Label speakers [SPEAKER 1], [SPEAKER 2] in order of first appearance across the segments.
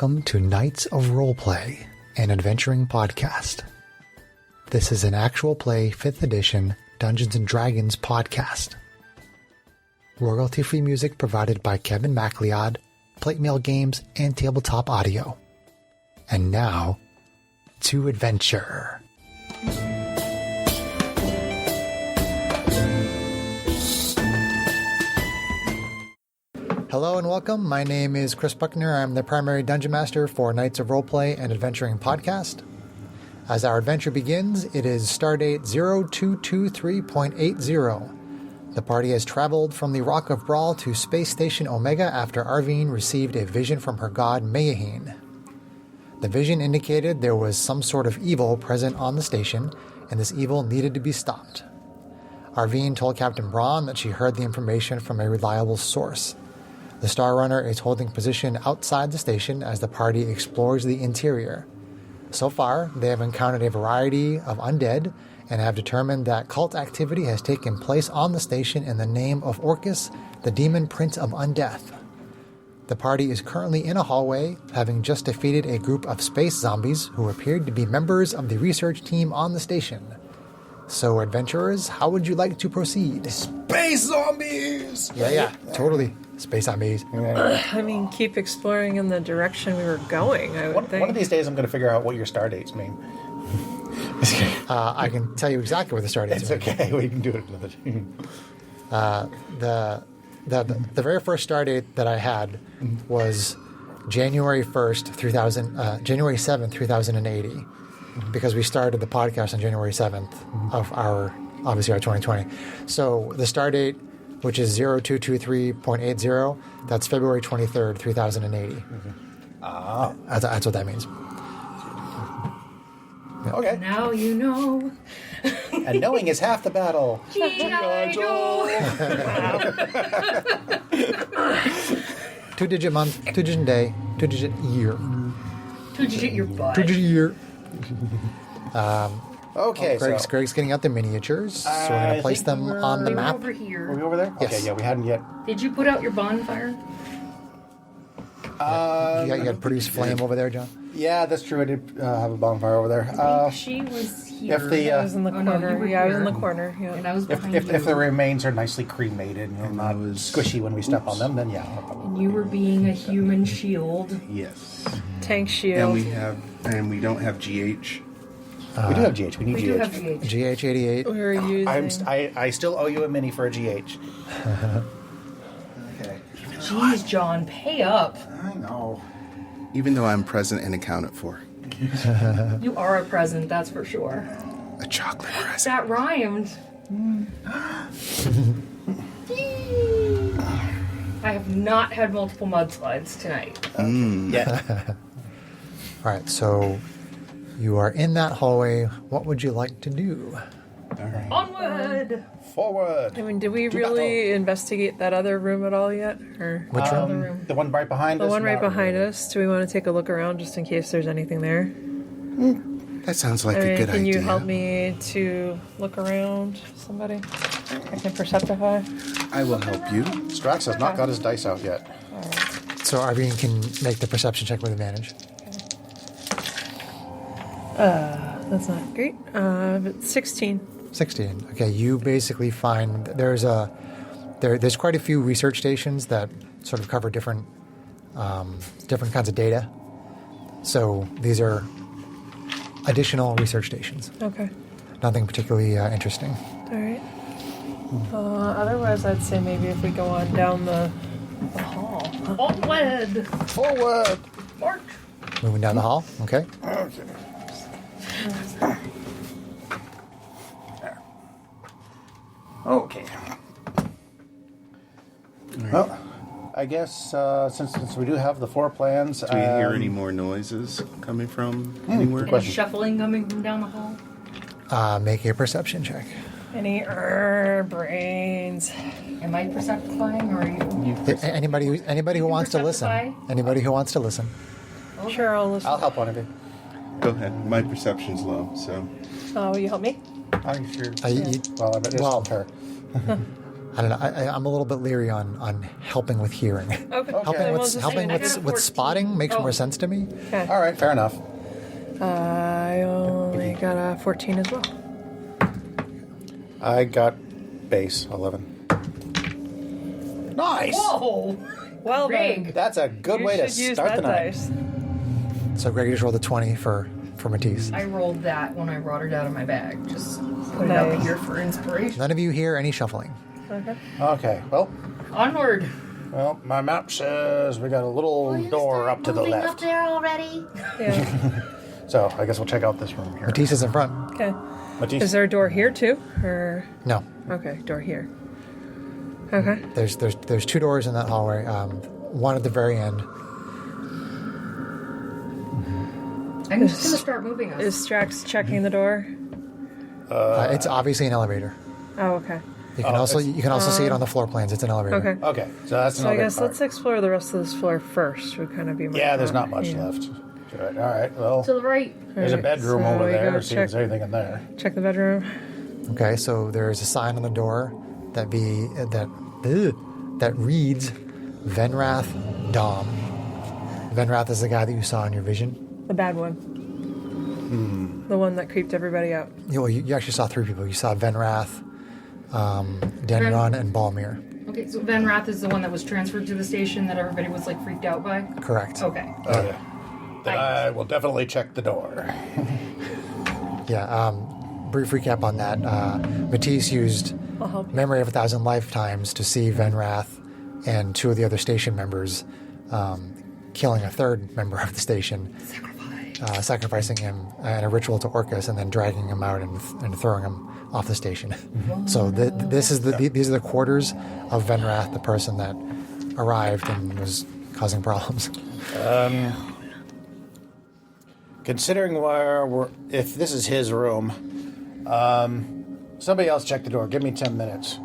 [SPEAKER 1] welcome to Knights of Roleplay, an adventuring podcast. This is an actual play 5th edition Dungeons & Dragons podcast. Royalty-free music provided by Kevin MacLeod, Plate Mail Games, and Tabletop Audio. And now, to adventure. Hello and welcome. My name is Chris Buckner. I'm the primary Dungeon Master for Knights of Roleplay and Adventuring Podcast. As our adventure begins, it is Stardate 0223.80. The party has traveled from the Rock of Brawl to Space Station Omega after Arvine received a vision from her god Mayaheen. The vision indicated there was some sort of evil present on the station, and this evil needed to be stopped. Arvine told Captain Braun that she heard the information from a reliable source. The Star Runner is holding position outside the station as the party explores the interior. So far, they have encountered a variety of undead and have determined that cult activity has taken place on the station in the name of Orcus, the demon prince of undeath. The party is currently in a hallway, having just defeated a group of space zombies who appeared to be members of the research team on the station. So, adventurers, how would you like to proceed?
[SPEAKER 2] Space zombies!
[SPEAKER 1] Yeah, totally. Space zombies.
[SPEAKER 3] I mean, keep exploring in the direction we were going, I would think.
[SPEAKER 2] One of these days I'm going to figure out what your star dates mean.
[SPEAKER 1] I can tell you exactly what the start dates
[SPEAKER 2] It's okay, we can do it another time.
[SPEAKER 1] The very first start date that I had was January 1st, January 7th, 3080. Because we started the podcast on January 7th of our 2020. So the start date, which is 0223.80, that's February 23rd, 3080. That's what that means.
[SPEAKER 2] Yeah. Okay.
[SPEAKER 4] Now you know.
[SPEAKER 2] And knowing is half the battle.
[SPEAKER 4] G.I. Joe.
[SPEAKER 1] 2-digit month, 2-digit day, 2-digit year.
[SPEAKER 4] 2-digit your butt.
[SPEAKER 1] 2-digit year.
[SPEAKER 2] Okay,
[SPEAKER 1] Greg's getting out the miniatures, so we're going to place them on the
[SPEAKER 4] They were
[SPEAKER 1] map.
[SPEAKER 4] over here.
[SPEAKER 2] Were we over there?
[SPEAKER 1] Yes.
[SPEAKER 2] Okay, yeah, we hadn't yet.
[SPEAKER 4] Did you put out your bonfire?
[SPEAKER 1] You got produce flame over there, John?
[SPEAKER 2] Yeah, that's true. I did have a bonfire over there.
[SPEAKER 4] She was here.
[SPEAKER 2] If the
[SPEAKER 3] I was in the
[SPEAKER 4] Oh, no,
[SPEAKER 3] corner.
[SPEAKER 4] you were
[SPEAKER 3] I was in
[SPEAKER 4] here.
[SPEAKER 3] the corner. Yeah.
[SPEAKER 4] And I was behind
[SPEAKER 2] if
[SPEAKER 4] you.
[SPEAKER 2] the remains are nicely cremated and not squishy when we step on them, then yeah. no problem.
[SPEAKER 4] And you were being a human shield.
[SPEAKER 5] Yes.
[SPEAKER 3] Tank shield.
[SPEAKER 5] And we don't have GH.
[SPEAKER 2] We do have GH. We need
[SPEAKER 4] We
[SPEAKER 2] GH.
[SPEAKER 4] do have GH.
[SPEAKER 1] GH88.
[SPEAKER 3] we were using.
[SPEAKER 2] I still owe you a mini for a GH. Okay.
[SPEAKER 4] Jeez, John, pay up.
[SPEAKER 2] I know.
[SPEAKER 5] Even though I'm present and accounted for.
[SPEAKER 4] You are a present, that's for sure.
[SPEAKER 5] A chocolate present.
[SPEAKER 4] That rhymed. I have not had multiple mudslides tonight.
[SPEAKER 2] Yeah.
[SPEAKER 1] All right, so you are in that hallway. What would you like to do?
[SPEAKER 5] All right.
[SPEAKER 4] Onward!
[SPEAKER 2] Forward.
[SPEAKER 3] I mean, did we
[SPEAKER 2] Do
[SPEAKER 3] really investigate that other room at all yet? Or
[SPEAKER 1] Which room?
[SPEAKER 4] Other room.
[SPEAKER 2] The one right behind
[SPEAKER 3] the
[SPEAKER 2] us?
[SPEAKER 3] one right
[SPEAKER 2] Not
[SPEAKER 3] behind
[SPEAKER 2] really.
[SPEAKER 3] us? Do we want to take a look around just in case there's anything there?
[SPEAKER 5] That sounds like
[SPEAKER 3] I mean,
[SPEAKER 5] a good
[SPEAKER 3] can
[SPEAKER 5] idea.
[SPEAKER 3] you help me to look around, somebody? I can perceptify.
[SPEAKER 5] I will help you.
[SPEAKER 2] Strax has not got his dice out yet.
[SPEAKER 1] So Arvine can make the perception check with advantage.
[SPEAKER 3] That's not great. But 16.
[SPEAKER 1] 16. Okay, you basically find there's quite a few research stations that sort of cover different kinds of data. So these are additional research stations.
[SPEAKER 3] Okay.
[SPEAKER 1] Nothing particularly interesting.
[SPEAKER 3] All right. Otherwise, I'd say maybe if we go on down the hall.
[SPEAKER 4] Onward!
[SPEAKER 2] Forward.
[SPEAKER 4] March!
[SPEAKER 1] Moving down the hall. Okay.
[SPEAKER 2] Okay. Okay. Well, I guess since we do have the floor plans,
[SPEAKER 5] Do we hear any more noises coming from anywhere?
[SPEAKER 4] Any shuffling coming from down the hall?
[SPEAKER 1] Make a perception check.
[SPEAKER 3] Any brains?
[SPEAKER 4] Am I perceptifying or are you?
[SPEAKER 1] Anybody who wants to listen.
[SPEAKER 4] Perceptify?
[SPEAKER 1] Anybody who wants to listen.
[SPEAKER 3] Sure, I'll listen.
[SPEAKER 2] I'll help one of you.
[SPEAKER 5] Go ahead. My perception's low, so.
[SPEAKER 3] Oh, will you help me?
[SPEAKER 2] I'm sure.
[SPEAKER 1] You-
[SPEAKER 2] Well, I bet this
[SPEAKER 1] well-
[SPEAKER 2] helped her.
[SPEAKER 1] I don't know. I'm a little bit leery on helping with hearing.
[SPEAKER 3] Okay.
[SPEAKER 2] Okay.
[SPEAKER 1] Helping
[SPEAKER 3] Then we'll
[SPEAKER 1] with
[SPEAKER 3] just
[SPEAKER 1] helping
[SPEAKER 3] say-
[SPEAKER 4] I got a
[SPEAKER 1] with
[SPEAKER 4] 14.
[SPEAKER 1] spotting makes more
[SPEAKER 4] Oh.
[SPEAKER 1] sense to me.
[SPEAKER 3] Okay.
[SPEAKER 2] All right, fair enough.
[SPEAKER 3] I only got a 14 as well.
[SPEAKER 2] I got base 11. Nice.
[SPEAKER 4] Whoa!
[SPEAKER 3] Well
[SPEAKER 4] Big.
[SPEAKER 3] then,
[SPEAKER 2] That's a good
[SPEAKER 3] you
[SPEAKER 2] way to
[SPEAKER 3] should use
[SPEAKER 2] start
[SPEAKER 3] that
[SPEAKER 2] the night.
[SPEAKER 3] dice.
[SPEAKER 1] So Greg just rolled a 20 for Matisse.
[SPEAKER 4] I rolled that when I brought it out of my bag. Just put it up
[SPEAKER 3] Nice.
[SPEAKER 4] here for inspiration.
[SPEAKER 1] None of you hear any shuffling.
[SPEAKER 3] Okay.
[SPEAKER 2] Okay,
[SPEAKER 4] Onward.
[SPEAKER 2] well, my map says we got a little door up to the
[SPEAKER 6] Moving up
[SPEAKER 2] left.
[SPEAKER 6] there already.
[SPEAKER 3] Yeah.
[SPEAKER 2] So I guess we'll check out this room here.
[SPEAKER 1] Matisse is in front.
[SPEAKER 3] Okay.
[SPEAKER 2] Matisse.
[SPEAKER 3] Is there a door here too? Or
[SPEAKER 1] No,
[SPEAKER 3] okay, door here. Okay.
[SPEAKER 1] there's 2 doors in that hallway. One at the very end.
[SPEAKER 4] I'm just gonna start moving us.
[SPEAKER 3] Is Strax checking the door?
[SPEAKER 1] It's obviously an elevator.
[SPEAKER 3] Oh, okay.
[SPEAKER 1] You can also see it on the floor plans. It's an elevator.
[SPEAKER 3] Okay.
[SPEAKER 2] Okay, so that's
[SPEAKER 3] So I
[SPEAKER 2] another
[SPEAKER 3] guess
[SPEAKER 2] part.
[SPEAKER 3] let's explore the rest of this floor first. Would kind of be my
[SPEAKER 2] Yeah, there's
[SPEAKER 3] thought.
[SPEAKER 2] not much
[SPEAKER 3] Yeah.
[SPEAKER 2] left to it. All right, well,
[SPEAKER 4] To the right.
[SPEAKER 2] there's a
[SPEAKER 3] Alright,
[SPEAKER 2] bedroom
[SPEAKER 3] so
[SPEAKER 2] over
[SPEAKER 3] we
[SPEAKER 2] there.
[SPEAKER 3] go
[SPEAKER 2] See if there's anything in there.
[SPEAKER 3] Check the bedroom.
[SPEAKER 1] Okay, so there's a sign on the door that reads Venrath Dom. Venrath is the guy that you saw in your vision.
[SPEAKER 3] The bad one. The one that creeped everybody out.
[SPEAKER 1] You actually saw 3 people. You saw Venrath, Denron, and Balmir.
[SPEAKER 4] Okay, so Van Rath is the one that was transferred to the station that everybody was like freaked out by.
[SPEAKER 1] Correct.
[SPEAKER 4] Okay.
[SPEAKER 2] Okay. Then
[SPEAKER 4] Right.
[SPEAKER 2] I will definitely check the door.
[SPEAKER 1] Yeah. Brief recap on that. Matisse used
[SPEAKER 3] I'll help you.
[SPEAKER 1] Memory of 1,000 Lifetimes to see Venrath and 2 of the other station members killing a 3rd member of the station, sacrificing him in a ritual to Orcus, and then dragging him out and throwing him off the station. So these are the quarters of Venrath, the person that arrived and was causing problems.
[SPEAKER 2] Considering if this is his room, somebody else check the door. Give me 10 minutes.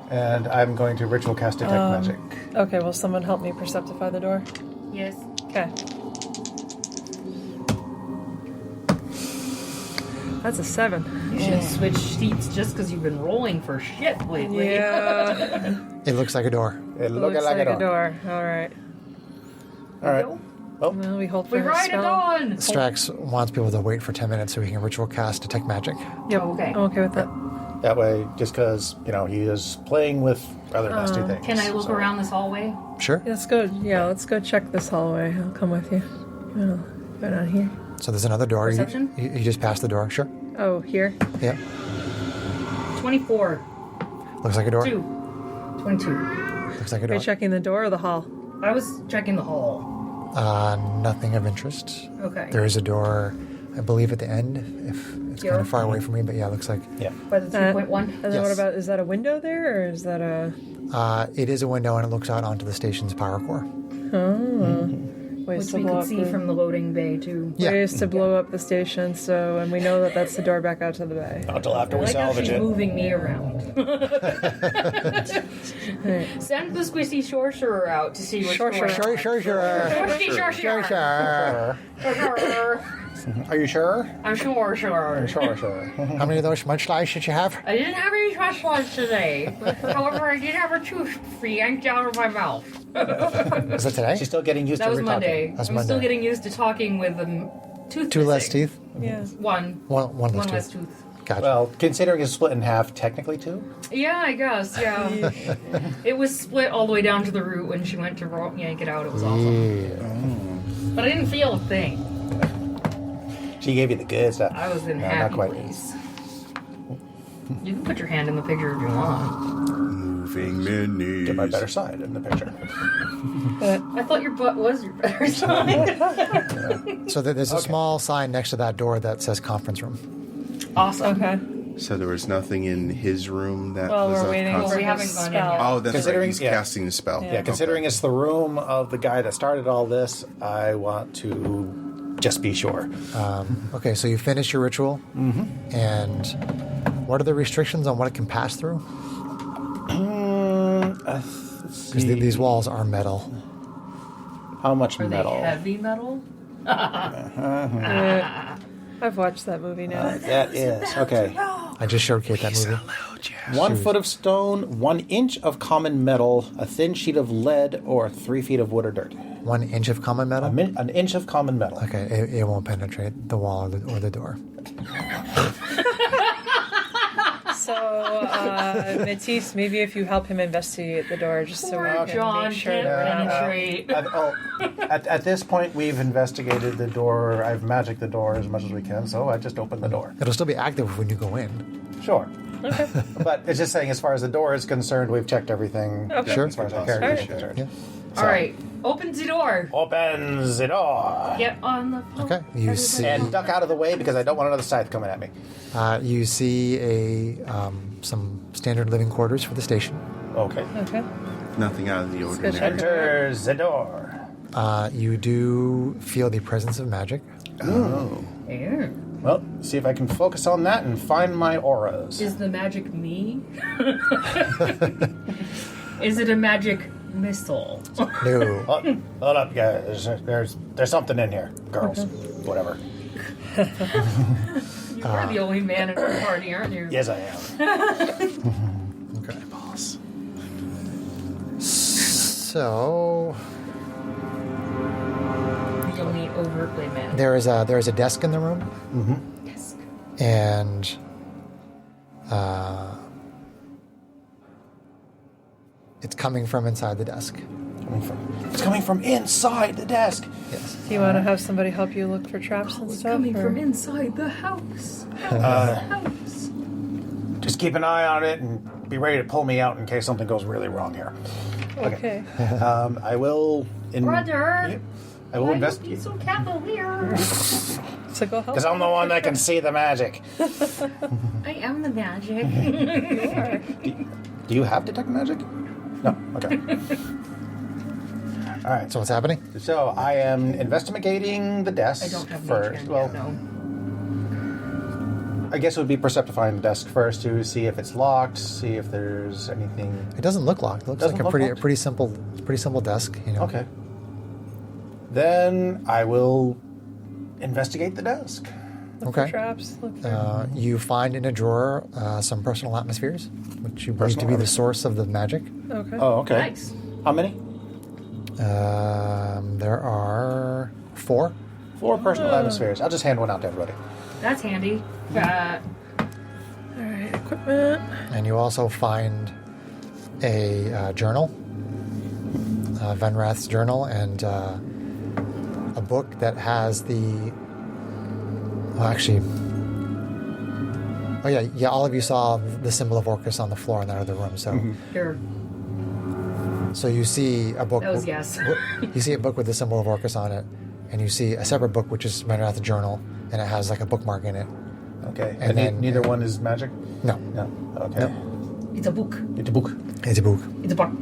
[SPEAKER 2] And I'm going to ritual cast detect magic.
[SPEAKER 3] Okay, will someone help me perceptify the door?
[SPEAKER 4] Yes.
[SPEAKER 3] Okay. That's a 7.
[SPEAKER 4] You should switch seats just because you've been rolling for shit lately.
[SPEAKER 3] Yeah.
[SPEAKER 1] It looks like a door.
[SPEAKER 2] It
[SPEAKER 3] Looks
[SPEAKER 2] looks like a door.
[SPEAKER 3] All right.
[SPEAKER 2] All right.
[SPEAKER 3] Well, we hold for
[SPEAKER 4] We
[SPEAKER 3] her
[SPEAKER 4] ride it
[SPEAKER 3] spell.
[SPEAKER 4] on.
[SPEAKER 1] Strax wants people to wait for 10 minutes so he can ritual cast detect magic.
[SPEAKER 3] Yep.
[SPEAKER 4] Okay.
[SPEAKER 3] I'm okay with that.
[SPEAKER 2] That way, just because, he is playing with rather nasty things.
[SPEAKER 4] Can I look
[SPEAKER 2] so-
[SPEAKER 4] around this hallway?
[SPEAKER 1] Sure.
[SPEAKER 3] Let's go. Yeah, let's go check this hallway. I'll come with you. Go down here.
[SPEAKER 1] So there's another door.
[SPEAKER 4] Perception?
[SPEAKER 1] You just passed the door. Sure.
[SPEAKER 3] Oh, here.
[SPEAKER 1] Yeah.
[SPEAKER 4] 24.
[SPEAKER 1] Looks like a door.
[SPEAKER 4] 2. 22.
[SPEAKER 1] Looks like a
[SPEAKER 3] Are
[SPEAKER 1] door.
[SPEAKER 3] you checking the door or the hall?
[SPEAKER 4] I was checking the hall.
[SPEAKER 1] Nothing of interest.
[SPEAKER 4] Okay.
[SPEAKER 1] There is a door, I believe, at the end. If it's kind
[SPEAKER 4] Here?
[SPEAKER 1] of far away from me, but yeah, it looks like
[SPEAKER 2] Yeah.
[SPEAKER 4] By the 3.1.
[SPEAKER 3] And then
[SPEAKER 1] Yes.
[SPEAKER 3] what about, is that a window there or is that a...
[SPEAKER 1] it is a window and it looks out onto the station's power core.
[SPEAKER 3] Ways
[SPEAKER 4] Which
[SPEAKER 3] to
[SPEAKER 4] we
[SPEAKER 3] blow
[SPEAKER 4] could
[SPEAKER 3] up
[SPEAKER 4] see
[SPEAKER 3] the,
[SPEAKER 4] from the loading bay, too.
[SPEAKER 1] Yeah.
[SPEAKER 3] ways to blow up the station, so, and we know that that's the door back out to the bay.
[SPEAKER 2] Not until after
[SPEAKER 4] I
[SPEAKER 2] we
[SPEAKER 4] like how
[SPEAKER 2] salvage
[SPEAKER 4] she's
[SPEAKER 2] it.
[SPEAKER 4] moving me around. Send the squishy sorcerer out to see what's
[SPEAKER 3] Sure,
[SPEAKER 4] going
[SPEAKER 3] sure.
[SPEAKER 4] on.
[SPEAKER 1] Sure.
[SPEAKER 4] Squishy sorcerer.
[SPEAKER 1] Sure.
[SPEAKER 2] Are you sure?
[SPEAKER 4] I'm sure.
[SPEAKER 2] Sure.
[SPEAKER 1] How many of those mudslides did you have?
[SPEAKER 4] I didn't have any trash ones today. However, I did have a tooth yanked out of my mouth.
[SPEAKER 1] Was it today?
[SPEAKER 2] She's still getting used
[SPEAKER 4] That
[SPEAKER 2] to
[SPEAKER 4] was
[SPEAKER 2] her
[SPEAKER 4] Monday.
[SPEAKER 2] talking.
[SPEAKER 1] That's
[SPEAKER 4] I'm still
[SPEAKER 1] Monday.
[SPEAKER 4] getting used to talking with tooth
[SPEAKER 1] 2 less
[SPEAKER 4] missing.
[SPEAKER 1] teeth?
[SPEAKER 3] Yeah.
[SPEAKER 4] One
[SPEAKER 1] One less
[SPEAKER 4] less
[SPEAKER 1] tooth.
[SPEAKER 4] tooth.
[SPEAKER 1] Gotcha.
[SPEAKER 2] Well, considering it's split in half, technically too.
[SPEAKER 4] Yeah, I guess. Yeah. It was split all the way down to the root when she went to yank it out. It was awesome. But I didn't feel a thing.
[SPEAKER 2] She gave you the good stuff.
[SPEAKER 4] I was in
[SPEAKER 2] No,
[SPEAKER 4] happy
[SPEAKER 2] not quite.
[SPEAKER 4] place. You can put your hand in the picture if you want.
[SPEAKER 5] Moving minis.
[SPEAKER 2] Get my better side in the picture.
[SPEAKER 4] I thought your butt was your better side.
[SPEAKER 1] So there's a small sign next to that door that says conference room.
[SPEAKER 4] Awesome.
[SPEAKER 3] Okay.
[SPEAKER 5] So there was nothing in his room that
[SPEAKER 3] Well,
[SPEAKER 5] was
[SPEAKER 3] we're
[SPEAKER 5] a
[SPEAKER 3] waiting
[SPEAKER 5] constant-
[SPEAKER 3] for
[SPEAKER 4] we
[SPEAKER 3] his
[SPEAKER 4] haven't gone in
[SPEAKER 3] spell.
[SPEAKER 4] yet.
[SPEAKER 5] Oh, that's right.
[SPEAKER 2] Considering-
[SPEAKER 5] He's
[SPEAKER 2] yeah.
[SPEAKER 5] casting the spell.
[SPEAKER 3] Yeah.
[SPEAKER 2] Yeah, considering it's the room of the guy that started all this, I want to just be sure.
[SPEAKER 1] Okay, so you finish your ritual. Mm-hmm. And what are the restrictions on what it can pass through? Because these walls are metal.
[SPEAKER 2] How much
[SPEAKER 4] Are
[SPEAKER 2] metal?
[SPEAKER 4] they heavy metal?
[SPEAKER 3] I've watched that movie now.
[SPEAKER 2] That is okay.
[SPEAKER 1] I just showed Kate that movie.
[SPEAKER 2] 1 foot of stone, 1 inch of common metal, a thin sheet of lead, or 3 feet of wood or dirt.
[SPEAKER 1] 1 inch of common metal?
[SPEAKER 2] An inch of common metal.
[SPEAKER 1] Okay, it won't penetrate the wall or the door.
[SPEAKER 3] So, Matisse, maybe if you help him investigate the door, just so we
[SPEAKER 4] Poor
[SPEAKER 3] can
[SPEAKER 4] John
[SPEAKER 3] make sure
[SPEAKER 4] can't
[SPEAKER 3] that
[SPEAKER 4] penetrate.
[SPEAKER 2] At this point, we've investigated the door. I've magicked the door as much as we can, so I just opened the door.
[SPEAKER 1] It'll still be active when you go in.
[SPEAKER 2] Sure. Okay. But it's just saying, as far as the door is concerned, we've checked everything.
[SPEAKER 3] Okay.
[SPEAKER 1] Sure.
[SPEAKER 2] As far as our character is concerned.
[SPEAKER 1] Yeah.
[SPEAKER 4] All right, open the door.
[SPEAKER 2] Opens the door.
[SPEAKER 4] Get on the phone.
[SPEAKER 1] Okay, you see.
[SPEAKER 2] And duck out of the way because I don't want another scythe coming at me.
[SPEAKER 1] You see some standard living quarters for the station.
[SPEAKER 2] Okay.
[SPEAKER 3] Okay.
[SPEAKER 5] Nothing out of the
[SPEAKER 3] go
[SPEAKER 5] ordinary.
[SPEAKER 3] check.
[SPEAKER 2] Enters the door.
[SPEAKER 1] You do feel the presence of magic.
[SPEAKER 5] Oh.
[SPEAKER 4] Yeah.
[SPEAKER 2] Well, see if I can focus on that and find my auras.
[SPEAKER 4] Is the magic me? Is it a magic missile?
[SPEAKER 1] No.
[SPEAKER 2] Hold up, guys. There's something in here, girls. Whatever.
[SPEAKER 4] You are the only man in our party, aren't you?
[SPEAKER 2] Yes, I am.
[SPEAKER 1] Okay.
[SPEAKER 5] Boss.
[SPEAKER 1] So
[SPEAKER 4] The only overtly man.
[SPEAKER 1] there is a desk in the room,
[SPEAKER 4] Yes.
[SPEAKER 1] and it's coming from inside the desk.
[SPEAKER 2] It's coming from inside the desk.
[SPEAKER 1] Yes.
[SPEAKER 3] Do you want to have somebody help you look for traps and
[SPEAKER 4] It's
[SPEAKER 3] stuff?
[SPEAKER 4] coming
[SPEAKER 3] or-
[SPEAKER 4] from inside the house. House.
[SPEAKER 2] Just keep an eye on it and be ready to pull me out in case something goes really wrong here.
[SPEAKER 3] Okay.
[SPEAKER 2] I will.
[SPEAKER 4] Brother,
[SPEAKER 2] I will
[SPEAKER 4] why
[SPEAKER 2] investigate.
[SPEAKER 4] you be so cavalier?
[SPEAKER 3] So go help.
[SPEAKER 2] Because I'm the one that can see the magic.
[SPEAKER 4] I am the magic.
[SPEAKER 2] Do you have detect magic? No. Okay. All right.
[SPEAKER 1] So what's happening?
[SPEAKER 2] So I am investigating the desk
[SPEAKER 4] I don't have
[SPEAKER 2] first.
[SPEAKER 4] first.
[SPEAKER 2] Well,
[SPEAKER 4] No.
[SPEAKER 2] I guess it would be perceptifying the desk first to see if it's locked, see if there's anything.
[SPEAKER 1] It doesn't look locked. It looks
[SPEAKER 2] Doesn't
[SPEAKER 1] like
[SPEAKER 2] look
[SPEAKER 1] a
[SPEAKER 2] locked?
[SPEAKER 1] pretty simple desk. You know.
[SPEAKER 2] Okay. Then I will investigate the desk.
[SPEAKER 3] Look for
[SPEAKER 1] Okay.
[SPEAKER 3] traps. Look for...
[SPEAKER 1] You find in a drawer some personal atmospheres, which you believe to
[SPEAKER 2] Personal
[SPEAKER 1] be the
[SPEAKER 2] atmosphere.
[SPEAKER 1] source of the magic.
[SPEAKER 3] okay.
[SPEAKER 2] Oh, okay.
[SPEAKER 4] Nice.
[SPEAKER 2] How many?
[SPEAKER 1] There are 4.
[SPEAKER 2] 4 personal atmospheres. I'll just hand one out to everybody.
[SPEAKER 4] That's handy.
[SPEAKER 3] All right. Equipment.
[SPEAKER 1] And you also find a journal, Venrath's journal, and a book that has the. Well, actually. Oh yeah. All of you saw the symbol of Orcus on the floor in that other room. So,
[SPEAKER 4] Here.
[SPEAKER 1] so you see a book.
[SPEAKER 4] That was yes.
[SPEAKER 1] You see a book with the symbol of Orcus on it, and you see a separate book which is Venrath's journal, and it has like a bookmark in it.
[SPEAKER 2] Okay.
[SPEAKER 1] And then-
[SPEAKER 2] neither one is magic?
[SPEAKER 1] No,
[SPEAKER 2] No. Okay.
[SPEAKER 4] It's a book.
[SPEAKER 2] It's a book.
[SPEAKER 1] it's a book.
[SPEAKER 4] It's a book.
[SPEAKER 1] Do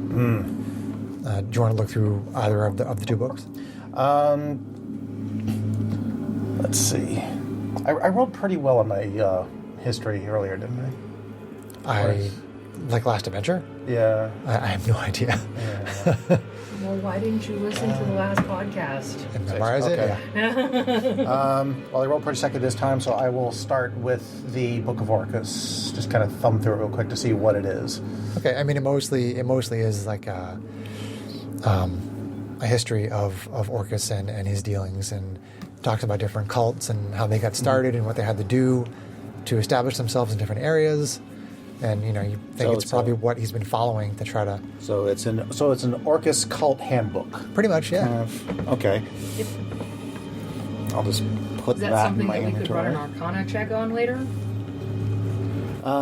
[SPEAKER 1] you want to look through either of the 2 books?
[SPEAKER 2] Let's see. I rolled pretty well on my history earlier, didn't I?
[SPEAKER 1] Like last adventure?
[SPEAKER 2] Yeah.
[SPEAKER 1] I have no idea.
[SPEAKER 4] Well, why didn't you listen to the last podcast?
[SPEAKER 1] And memorize it?
[SPEAKER 2] Okay.
[SPEAKER 1] Yeah.
[SPEAKER 2] Well, I rolled pretty second this time, so I will start with the Book of Orcus. Just kind of thumb through it real quick to see what it is.
[SPEAKER 1] Okay. I mean, it mostly is like a history of Orcus and his dealings, and talks about different cults and how they got started and what they had to do to establish themselves in different areas. And you think
[SPEAKER 2] So
[SPEAKER 1] it's
[SPEAKER 2] it's
[SPEAKER 1] probably
[SPEAKER 2] a-
[SPEAKER 1] what he's been following to try to.
[SPEAKER 2] So it's an Orcus cult handbook.
[SPEAKER 1] Pretty much, yeah.
[SPEAKER 2] Okay. I'll just put
[SPEAKER 4] Is that
[SPEAKER 2] that in
[SPEAKER 4] something
[SPEAKER 2] my
[SPEAKER 4] that we could run
[SPEAKER 2] inventory.
[SPEAKER 4] an Arcana check on later?